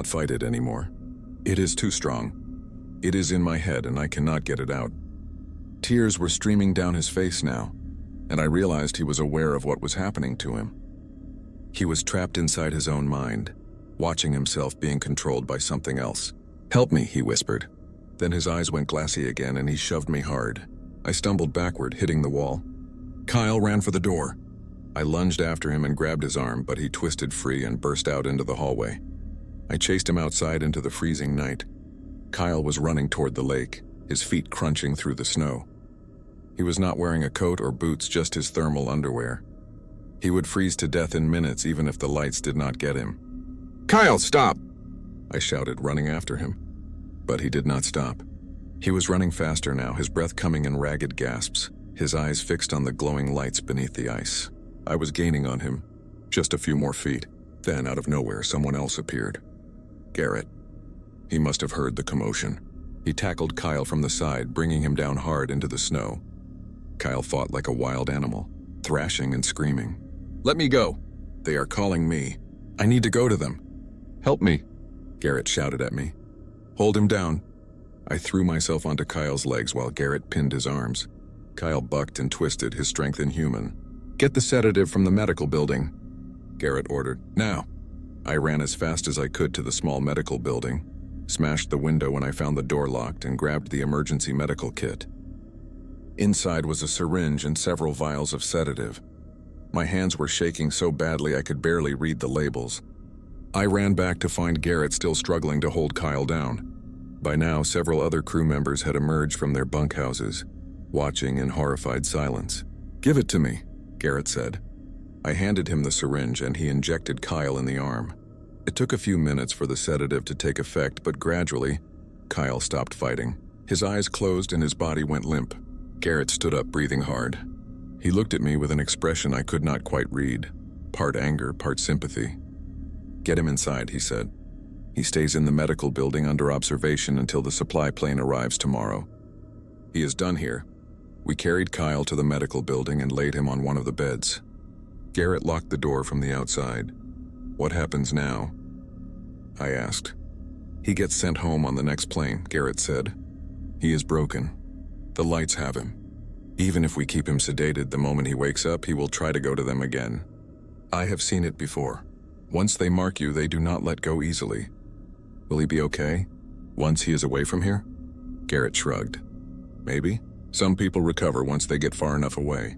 fight it anymore. It is too strong. It is in my head and I cannot get it out." Tears were streaming down his face now, and I realized he was aware of what was happening to him. He was trapped inside his own mind, watching himself being controlled by something else. "Help me," he whispered. Then his eyes went glassy again and he shoved me hard. I stumbled backward, hitting the wall. Kyle ran for the door. I lunged after him and grabbed his arm, but he twisted free and burst out into the hallway. I chased him outside into the freezing night. Kyle was running toward the lake, his feet crunching through the snow. He was not wearing a coat or boots, just his thermal underwear. He would freeze to death in minutes even if the lights did not get him. "Kyle, stop!" I shouted, running after him. But he did not stop. He was running faster now, his breath coming in ragged gasps, his eyes fixed on the glowing lights beneath the ice. I was gaining on him, just a few more feet. Then, out of nowhere, someone else appeared. Garrett. He must have heard the commotion. He tackled Kyle from the side, bringing him down hard into the snow. Kyle fought like a wild animal, thrashing and screaming. "Let me go! They are calling me. I need to go to them. Help me!" Garrett shouted at me. "Hold him down." I threw myself onto Kyle's legs while Garrett pinned his arms. Kyle bucked and twisted, his strength inhuman. "Get the sedative from the medical building," Garrett ordered. "Now." I ran as fast as I could to the small medical building, smashed the window when I found the door locked, and grabbed the emergency medical kit. Inside was a syringe and several vials of sedative. My hands were shaking so badly I could barely read the labels. I ran back to find Garrett still struggling to hold Kyle down. By now, several other crew members had emerged from their bunkhouses, watching in horrified silence. "Give it to me," Garrett said. I handed him the syringe and he injected Kyle in the arm. It took a few minutes for the sedative to take effect, but gradually, Kyle stopped fighting. His eyes closed and his body went limp. Garrett stood up, breathing hard. He looked at me with an expression I could not quite read, part anger, part sympathy. "Get him inside," he said. "He stays in the medical building under observation until the supply plane arrives tomorrow. He is done here." We carried Kyle to the medical building and laid him on one of the beds. Garrett locked the door from the outside. "What happens now?" I asked. "He gets sent home on the next plane," Garrett said. "He is broken. The lights have him. Even if we keep him sedated, the moment he wakes up, he will try to go to them again. I have seen it before. Once they mark you, they do not let go easily. Will he be okay once he is away from here?" Garrett shrugged. "Maybe. Some people recover once they get far enough away.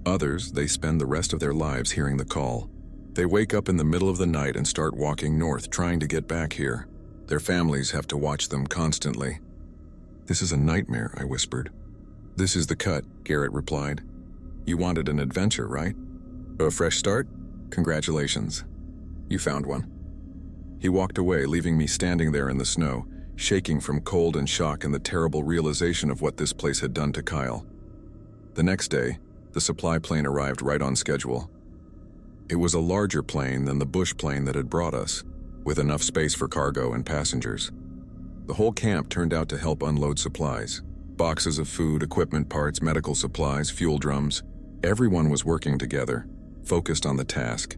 Others, they spend the rest of their lives hearing the call. They wake up in the middle of the night and start walking north, trying to get back here. Their families have to watch them constantly." "This is a nightmare," I whispered. "This is the cut," Garrett replied. "You wanted an adventure, right? A fresh start? Congratulations. You found one." He walked away, leaving me standing there in the snow, shaking from cold and shock and the terrible realization of what this place had done to Kyle. The next day, the supply plane arrived right on schedule. It was a larger plane than the bush plane that had brought us, with enough space for cargo and passengers. The whole camp turned out to help unload supplies. Boxes of food, equipment parts, medical supplies, fuel drums. Everyone was working together, focused on the task.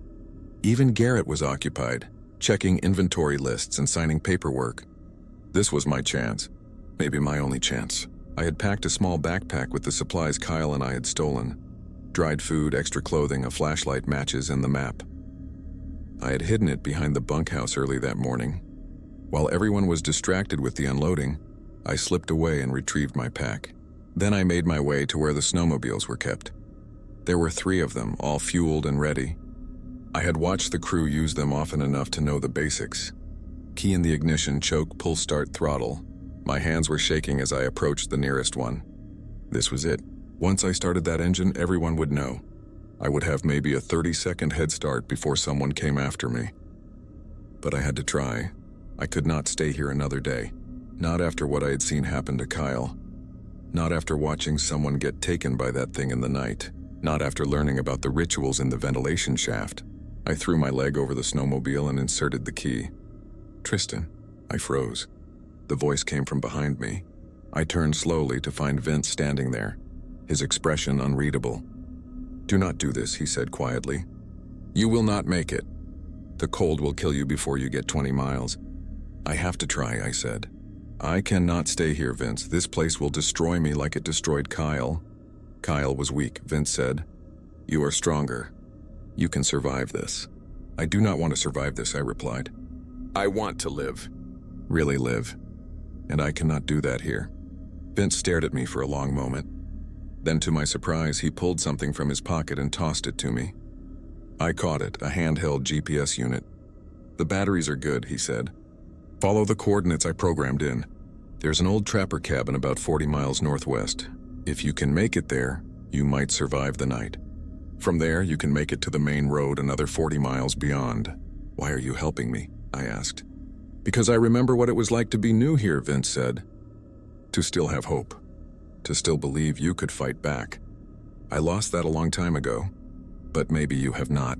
Even Garrett was occupied, checking inventory lists and signing paperwork. This was my chance, maybe my only chance. I had packed a small backpack with the supplies Kyle and I had stolen. Dried food, extra clothing, a flashlight, matches, and the map. I had hidden it behind the bunkhouse early that morning. While everyone was distracted with the unloading, I slipped away and retrieved my pack. Then I made my way to where the snowmobiles were kept. There were 3 of them, all fueled and ready. I had watched the crew use them often enough to know the basics. Key in the ignition, choke, pull start, throttle. My hands were shaking as I approached the nearest one. This was it. Once I started that engine, everyone would know. I would have maybe a 30-second head start before someone came after me. But I had to try. I could not stay here another day. Not after what I had seen happen to Kyle. Not after watching someone get taken by that thing in the night. Not after learning about the rituals in the ventilation shaft. I threw my leg over the snowmobile and inserted the key. "Tristan." I froze. The voice came from behind me. I turned slowly to find Vince standing there, his expression unreadable. "Do not do this," he said quietly. "You will not make it. The cold will kill you before you get 20 miles. "I have to try," I said. "I cannot stay here, Vince. This place will destroy me like it destroyed Kyle." "Kyle was weak," Vince said. "You are stronger. You can survive this." "I do not want to survive this," I replied. "I want to live. Really live. And I cannot do that here." Vince stared at me for a long moment. Then, to my surprise, he pulled something from his pocket and tossed it to me. I caught it, a handheld GPS unit. "The batteries are good," he said. "Follow the coordinates I programmed in. There's an old trapper cabin about 40 miles northwest. If you can make it there, you might survive the night. From there, you can make it to the main road another 40 miles beyond." "Why are you helping me?" I asked. "Because I remember what it was like to be new here," Vince said. "To still have hope. To still believe you could fight back. I lost that a long time ago, but maybe you have not.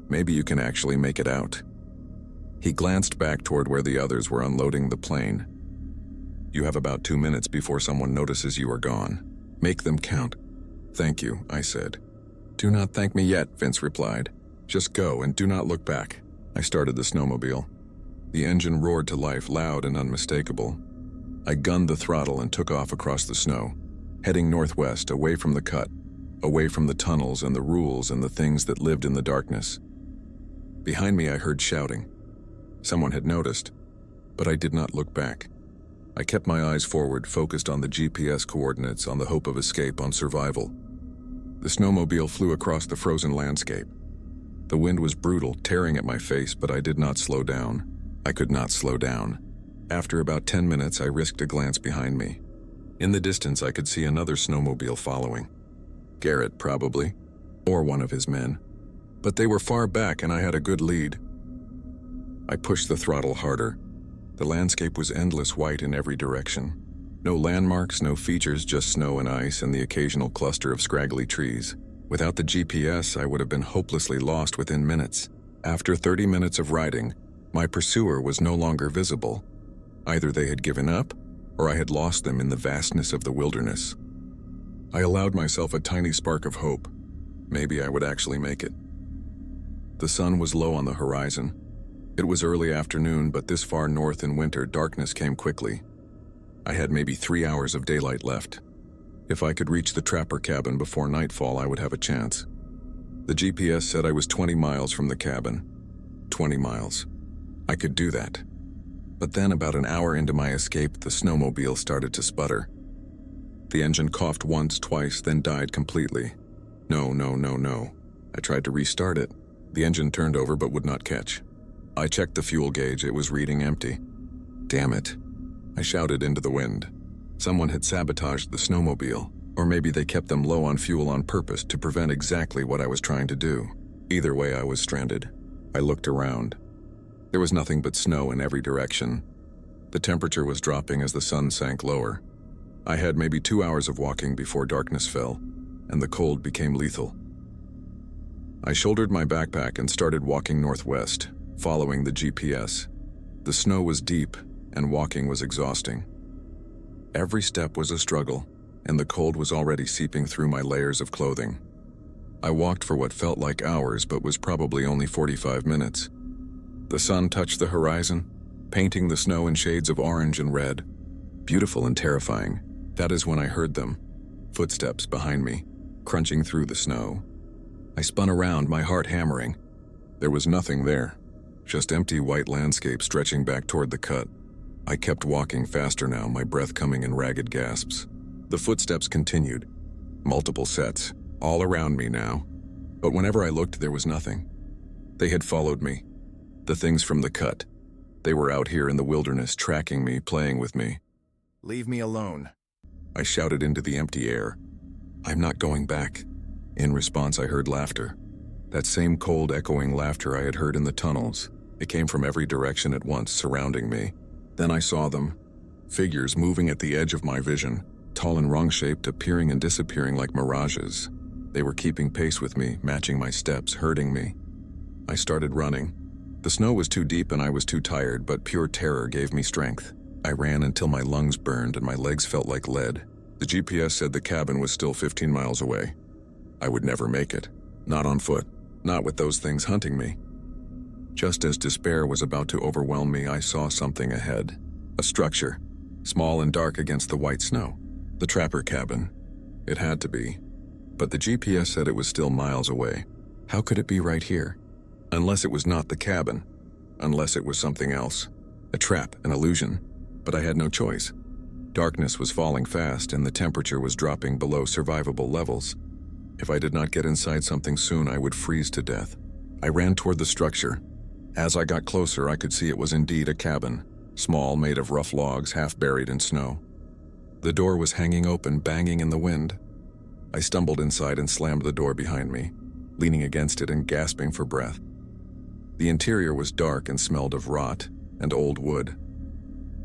Maybe you can actually make it out." He glanced back toward where the others were unloading the plane. You have about 2 minutes before someone notices you are gone. Make them count." "Thank you," I said. "Do not thank me yet," Vince replied. "Just go and do not look back." I started the snowmobile. The engine roared to life, loud and unmistakable. I gunned the throttle and took off across the snow, heading northwest, away from the cut, away from the tunnels and the rules and the things that lived in the darkness. Behind me I heard shouting. Someone had noticed, but I did not look back. I kept my eyes forward, focused on the GPS coordinates, on the hope of escape, on survival. The snowmobile flew across the frozen landscape. The wind was brutal, tearing at my face, but I did not slow down. I could not slow down. After about 10 minutes, I risked a glance behind me. In the distance, I could see another snowmobile following. Garrett, probably, or one of his men. But they were far back and I had a good lead. I pushed the throttle harder. The landscape was endless white in every direction. No landmarks, no features, just snow and ice and the occasional cluster of scraggly trees. Without the GPS, I would have been hopelessly lost within minutes. After 30 minutes of riding, my pursuer was no longer visible. Either they had given up, or I had lost them in the vastness of the wilderness. I allowed myself a tiny spark of hope. Maybe I would actually make it. The sun was low on the horizon. It was early afternoon, but this far north in winter, darkness came quickly. I had maybe 3 hours of daylight left. If I could reach the trapper cabin before nightfall, I would have a chance. The GPS said I was 20 miles from the cabin. 20 miles. I could do that. But then, about an hour into my escape, the snowmobile started to sputter. The engine coughed once, twice, then died completely. No. I tried to restart it. The engine turned over but would not catch. I checked the fuel gauge. It was reading empty. Damn it. I shouted into the wind. Someone had sabotaged the snowmobile, or maybe they kept them low on fuel on purpose to prevent exactly what I was trying to do. Either way, I was stranded. I looked around. There was nothing but snow in every direction. The temperature was dropping as the sun sank lower. I had maybe 2 hours of walking before darkness fell, and the cold became lethal. I shouldered my backpack and started walking northwest, following the GPS. The snow was deep, and walking was exhausting. Every step was a struggle, and the cold was already seeping through my layers of clothing. I walked for what felt like hours, but was probably only 45 minutes. The sun touched the horizon, painting the snow in shades of orange and red. Beautiful and terrifying. That is when I heard them. Footsteps behind me, crunching through the snow. I spun around, my heart hammering. There was nothing there, just empty white landscape stretching back toward the cut. I kept walking faster now, my breath coming in ragged gasps. The footsteps continued. Multiple sets, all around me now. But whenever I looked, there was nothing. They had followed me. The things from the cut. They were out here in the wilderness, tracking me, playing with me. "Leave me alone," I shouted into the empty air. "I'm not going back." In response, I heard laughter. That same cold, echoing laughter I had heard in the tunnels. It came from every direction at once, surrounding me. Then I saw them. Figures moving at the edge of my vision, tall and wrong-shaped, appearing and disappearing like mirages. They were keeping pace with me, matching my steps, hurting me. I started running. The snow was too deep and I was too tired, but pure terror gave me strength. I ran until my lungs burned and my legs felt like lead. The GPS said the cabin was still 15 miles away. I would never make it. Not on foot. Not with those things hunting me. Just as despair was about to overwhelm me, I saw something ahead. A structure, small and dark against the white snow. The trapper cabin. It had to be. But the GPS said it was still miles away. How could it be right here? Unless it was not the cabin. Unless it was something else. A trap, an illusion. But I had no choice. Darkness was falling fast and the temperature was dropping below survivable levels. If I did not get inside something soon, I would freeze to death. I ran toward the structure. As I got closer, I could see it was indeed a cabin, small, made of rough logs, half buried in snow. The door was hanging open, banging in the wind. I stumbled inside and slammed the door behind me, leaning against it and gasping for breath. The interior was dark and smelled of rot and old wood.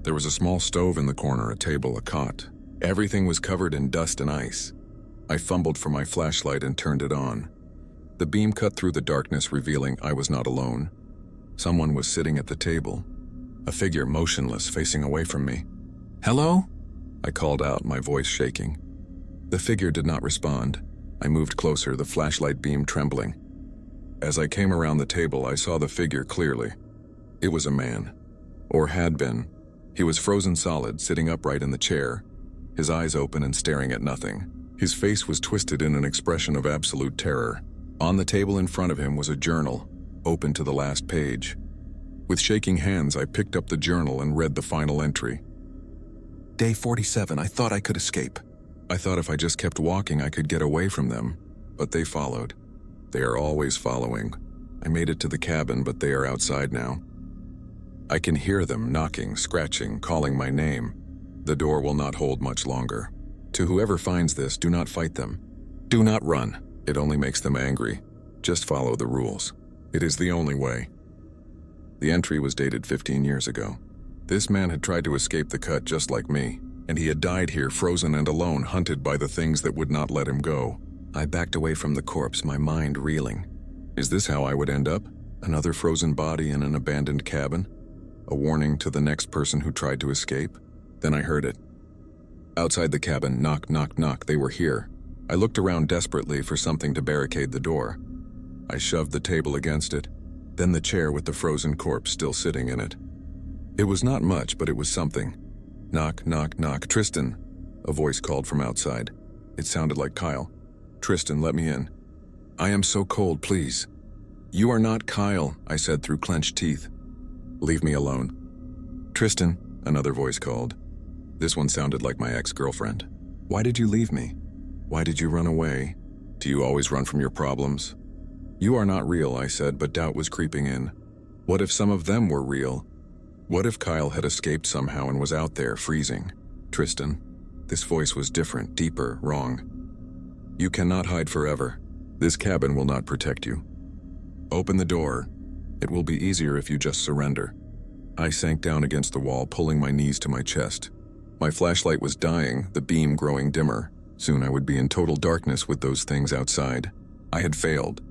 There was a small stove in the corner, a table, a cot. Everything was covered in dust and ice. I fumbled for my flashlight and turned it on. The beam cut through the darkness, revealing I was not alone. Someone was sitting at the table, a figure motionless, facing away from me. "Hello?" I called out, my voice shaking. The figure did not respond. I moved closer, the flashlight beam trembling. As I came around the table, I saw the figure clearly. It was a man. Or had been. He was frozen solid, sitting upright in the chair, his eyes open and staring at nothing. His face was twisted in an expression of absolute terror. On the table in front of him was a journal, open to the last page. With shaking hands, I picked up the journal and read the final entry. Day 47, I thought I could escape. I thought if I just kept walking, I could get away from them. But they followed. They are always following. I made it to the cabin, but they are outside now. I can hear them knocking, scratching, calling my name. The door will not hold much longer. To whoever finds this, do not fight them. Do not run. It only makes them angry. Just follow the rules. It is the only way. The entry was dated 15 years ago. This man had tried to escape the cut just like me, and he had died here frozen and alone, hunted by the things that would not let him go. I backed away from the corpse, my mind reeling. Is this how I would end up? Another frozen body in an abandoned cabin? A warning to the next person who tried to escape? Then I heard it. Outside the cabin, knock, knock, knock, they were here. I looked around desperately for something to barricade the door. I shoved the table against it, then the chair with the frozen corpse still sitting in it. It was not much, but it was something. Knock, knock, knock. Tristan, a voice called from outside. It sounded like Kyle. Tristan, let me in. I am so cold, please. You are not Kyle, I said through clenched teeth. Leave me alone. Tristan, another voice called. This one sounded like my ex-girlfriend. Why did you leave me? Why did you run away? Do you always run from your problems? You are not real, I said, but doubt was creeping in. What if some of them were real? What if Kyle had escaped somehow and was out there, freezing? Tristan, this voice was different, deeper, wrong. You cannot hide forever. This cabin will not protect you. Open the door. It will be easier if you just surrender. I sank down against the wall, pulling my knees to my chest. My flashlight was dying, the beam growing dimmer. Soon I would be in total darkness with those things outside. I had failed.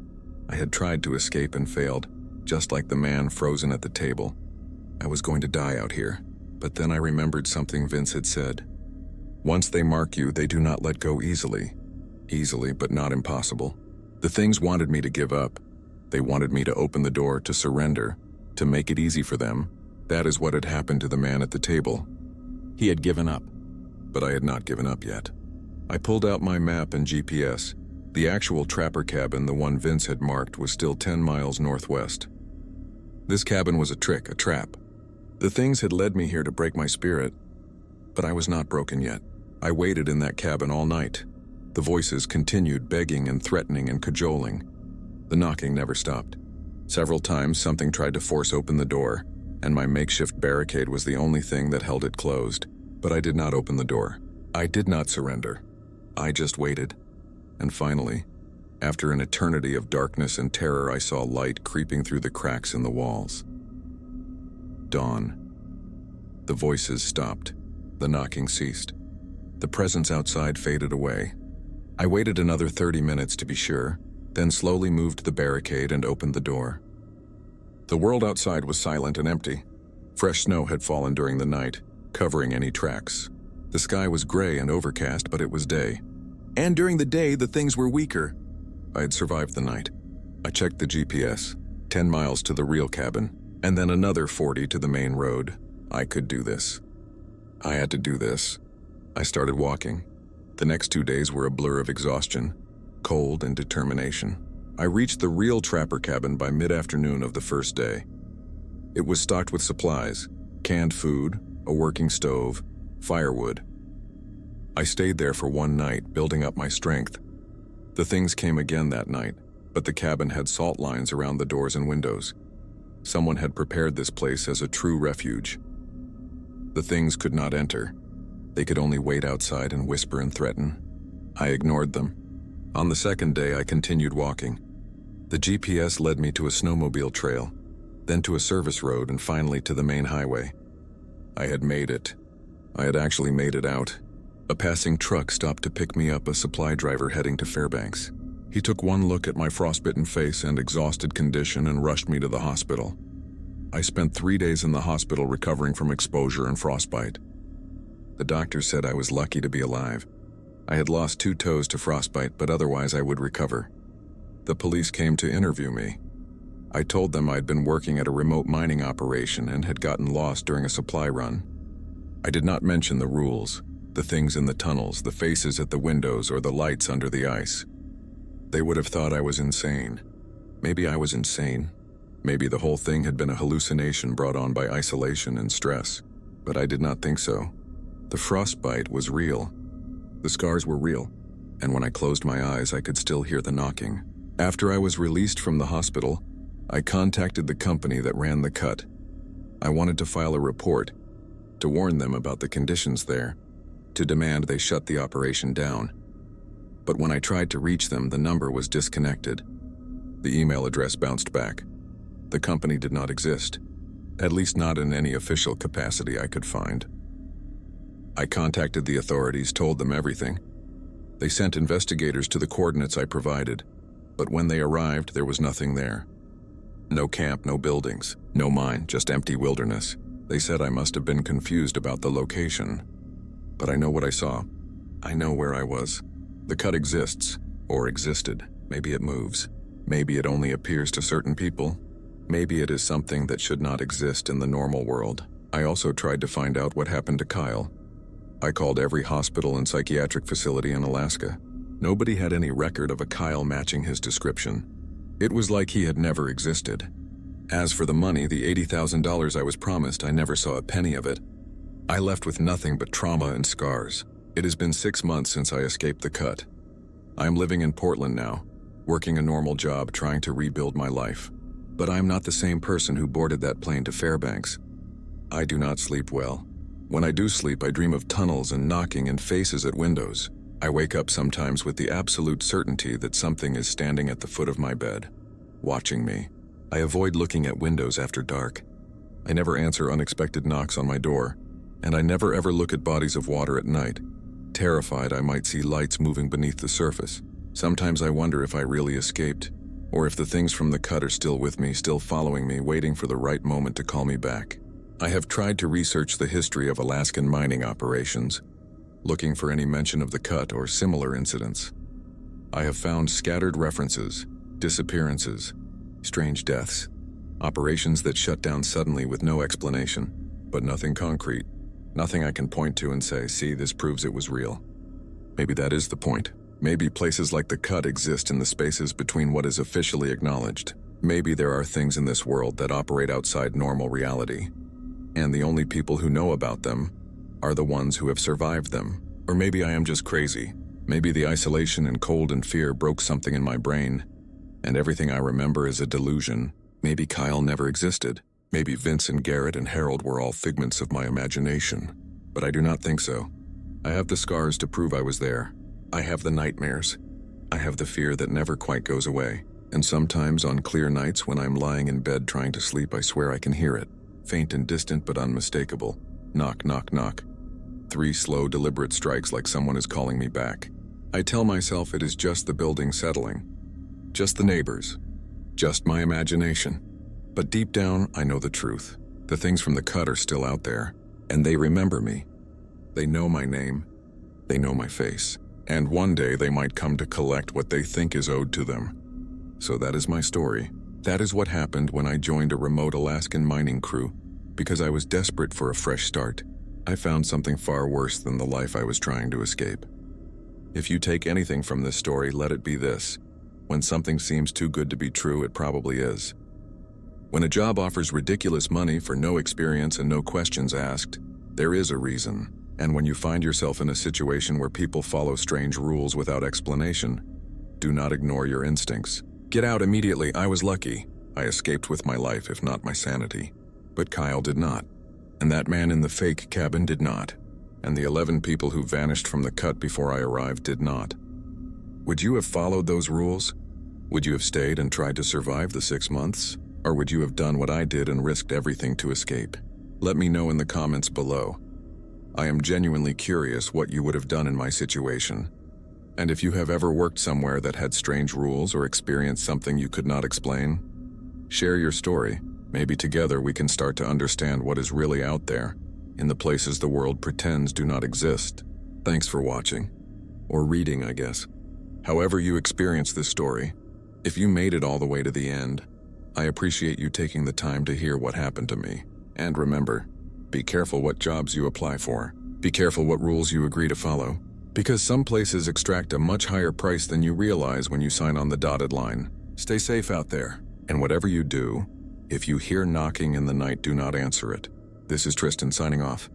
I had tried to escape and failed, just like the man frozen at the table. I was going to die out here, but then I remembered something Vince had said. Once they mark you, they do not let go easily. Easily, but not impossible. The things wanted me to give up. They wanted me to open the door, to surrender, to make it easy for them. That is what had happened to the man at the table. He had given up, but I had not given up yet. I pulled out my map and GPS. The actual trapper cabin, the one Vince had marked, was still 10 miles northwest. This cabin was a trick, a trap. The things had led me here to break my spirit, but I was not broken yet. I waited in that cabin all night. The voices continued, begging and threatening and cajoling. The knocking never stopped. Several times something tried to force open the door, and my makeshift barricade was the only thing that held it closed. But I did not open the door. I did not surrender. I just waited. And finally, after an eternity of darkness and terror, I saw light creeping through the cracks in the walls. Dawn. The voices stopped. The knocking ceased. The presence outside faded away. I waited another 30 minutes to be sure, then slowly moved the barricade and opened the door. The world outside was silent and empty. Fresh snow had fallen during the night, covering any tracks. The sky was gray and overcast, but it was day. And during the day, the things were weaker. I had survived the night. I checked the GPS, 10 miles to the real cabin, and then another 40 to the main road. I could do this. I had to do this. I started walking. The next 2 days were a blur of exhaustion, cold, and determination. I reached the real trapper cabin by mid-afternoon of the first day. It was stocked with supplies, canned food, a working stove, firewood. I stayed there for one night, building up my strength. The things came again that night, but the cabin had salt lines around the doors and windows. Someone had prepared this place as a true refuge. The things could not enter. They could only wait outside and whisper and threaten. I ignored them. On the second day, I continued walking. The GPS led me to a snowmobile trail, then to a service road, and finally to the main highway. I had made it. I had actually made it out. A passing truck stopped to pick me up, a supply driver heading to Fairbanks. He took one look at my frostbitten face and exhausted condition and rushed me to the hospital. I spent 3 days in the hospital recovering from exposure and frostbite. The doctor said I was lucky to be alive. I had lost 2 toes to frostbite, but otherwise I would recover. The police came to interview me. I told them I'd been working at a remote mining operation and had gotten lost during a supply run. I did not mention the rules, the things in the tunnels, the faces at the windows, or the lights under the ice. They would have thought I was insane. Maybe I was insane. Maybe the whole thing had been a hallucination brought on by isolation and stress. But I did not think so. The frostbite was real. The scars were real. And when I closed my eyes, I could still hear the knocking. After I was released from the hospital, I contacted the company that ran the cut. I wanted to file a report, to warn them about the conditions there, to demand they shut the operation down. But when I tried to reach them, the number was disconnected. The email address bounced back. The company did not exist, at least not in any official capacity I could find. I contacted the authorities, told them everything. They sent investigators to the coordinates I provided, but when they arrived, there was nothing there. No camp, no buildings, no mine, just empty wilderness. They said I must have been confused about the location. But I know what I saw. I know where I was. The cut exists, or existed. Maybe it moves. Maybe it only appears to certain people. Maybe it is something that should not exist in the normal world. I also tried to find out what happened to Kyle. I called every hospital and psychiatric facility in Alaska. Nobody had any record of a Kyle matching his description. It was like he had never existed. As for the money, the $80,000 I was promised, I never saw a penny of it. I left with nothing but trauma and scars. It has been 6 months since I escaped the cut. I am living in Portland now, working a normal job, trying to rebuild my life. But I am not the same person who boarded that plane to Fairbanks. I do not sleep well. When I do sleep, I dream of tunnels and knocking and faces at windows. I wake up sometimes with the absolute certainty that something is standing at the foot of my bed, watching me. I avoid looking at windows after dark. I never answer unexpected knocks on my door, and I never ever look at bodies of water at night, terrified I might see lights moving beneath the surface. Sometimes I wonder if I really escaped, or if the things from the cut are still with me, still following me, waiting for the right moment to call me back. I have tried to research the history of Alaskan mining operations, looking for any mention of the cut or similar incidents. I have found scattered references, disappearances, strange deaths, operations that shut down suddenly with no explanation, but nothing concrete, nothing I can point to and say, see, this proves it was real. Maybe that is the point. Maybe places like the cut exist in the spaces between what is officially acknowledged. Maybe there are things in this world that operate outside normal reality, and the only people who know about them are the ones who have survived them. Or maybe I am just crazy. Maybe the isolation and cold and fear broke something in my brain, and everything I remember is a delusion. Maybe Kyle never existed. Maybe Vince and Garrett and Harold were all figments of my imagination. But I do not think so. I have the scars to prove I was there. I have the nightmares. I have the fear that never quite goes away. And sometimes on clear nights when I'm lying in bed trying to sleep, I swear I can hear it. Faint and distant but unmistakable. Knock, knock, knock. 3 slow, deliberate strikes like someone is calling me back. I tell myself it is just the building settling. Just the neighbors. Just my imagination. But deep down, I know the truth. The things from the cut are still out there, and they remember me. They know my name. They know my face. And one day they might come to collect what they think is owed to them. So that is my story. That is what happened when I joined a remote Alaskan mining crew, because I was desperate for a fresh start. I found something far worse than the life I was trying to escape. If you take anything from this story, let it be this. When something seems too good to be true, it probably is. When a job offers ridiculous money for no experience and no questions asked, there is a reason. And when you find yourself in a situation where people follow strange rules without explanation, do not ignore your instincts. Get out immediately. I was lucky. I escaped with my life, if not my sanity. But Kyle did not. And that man in the fake cabin did not. And the 11 people who vanished from the cut before I arrived did not. Would you have followed those rules? Would you have stayed and tried to survive the 6 months? Or would you have done what I did and risked everything to escape? Let me know in the comments below. I am genuinely curious what you would have done in my situation. And if you have ever worked somewhere that had strange rules or experienced something you could not explain, share your story. Maybe together we can start to understand what is really out there in the places the world pretends do not exist. Thanks for watching. Or reading, I guess. However you experience this story, if you made it all the way to the end, I appreciate you taking the time to hear what happened to me. And remember, be careful what jobs you apply for. Be careful what rules you agree to follow, because some places extract a much higher price than you realize when you sign on the dotted line. Stay safe out there, and whatever you do, if you hear knocking in the night, do not answer it. This is Tristan signing off.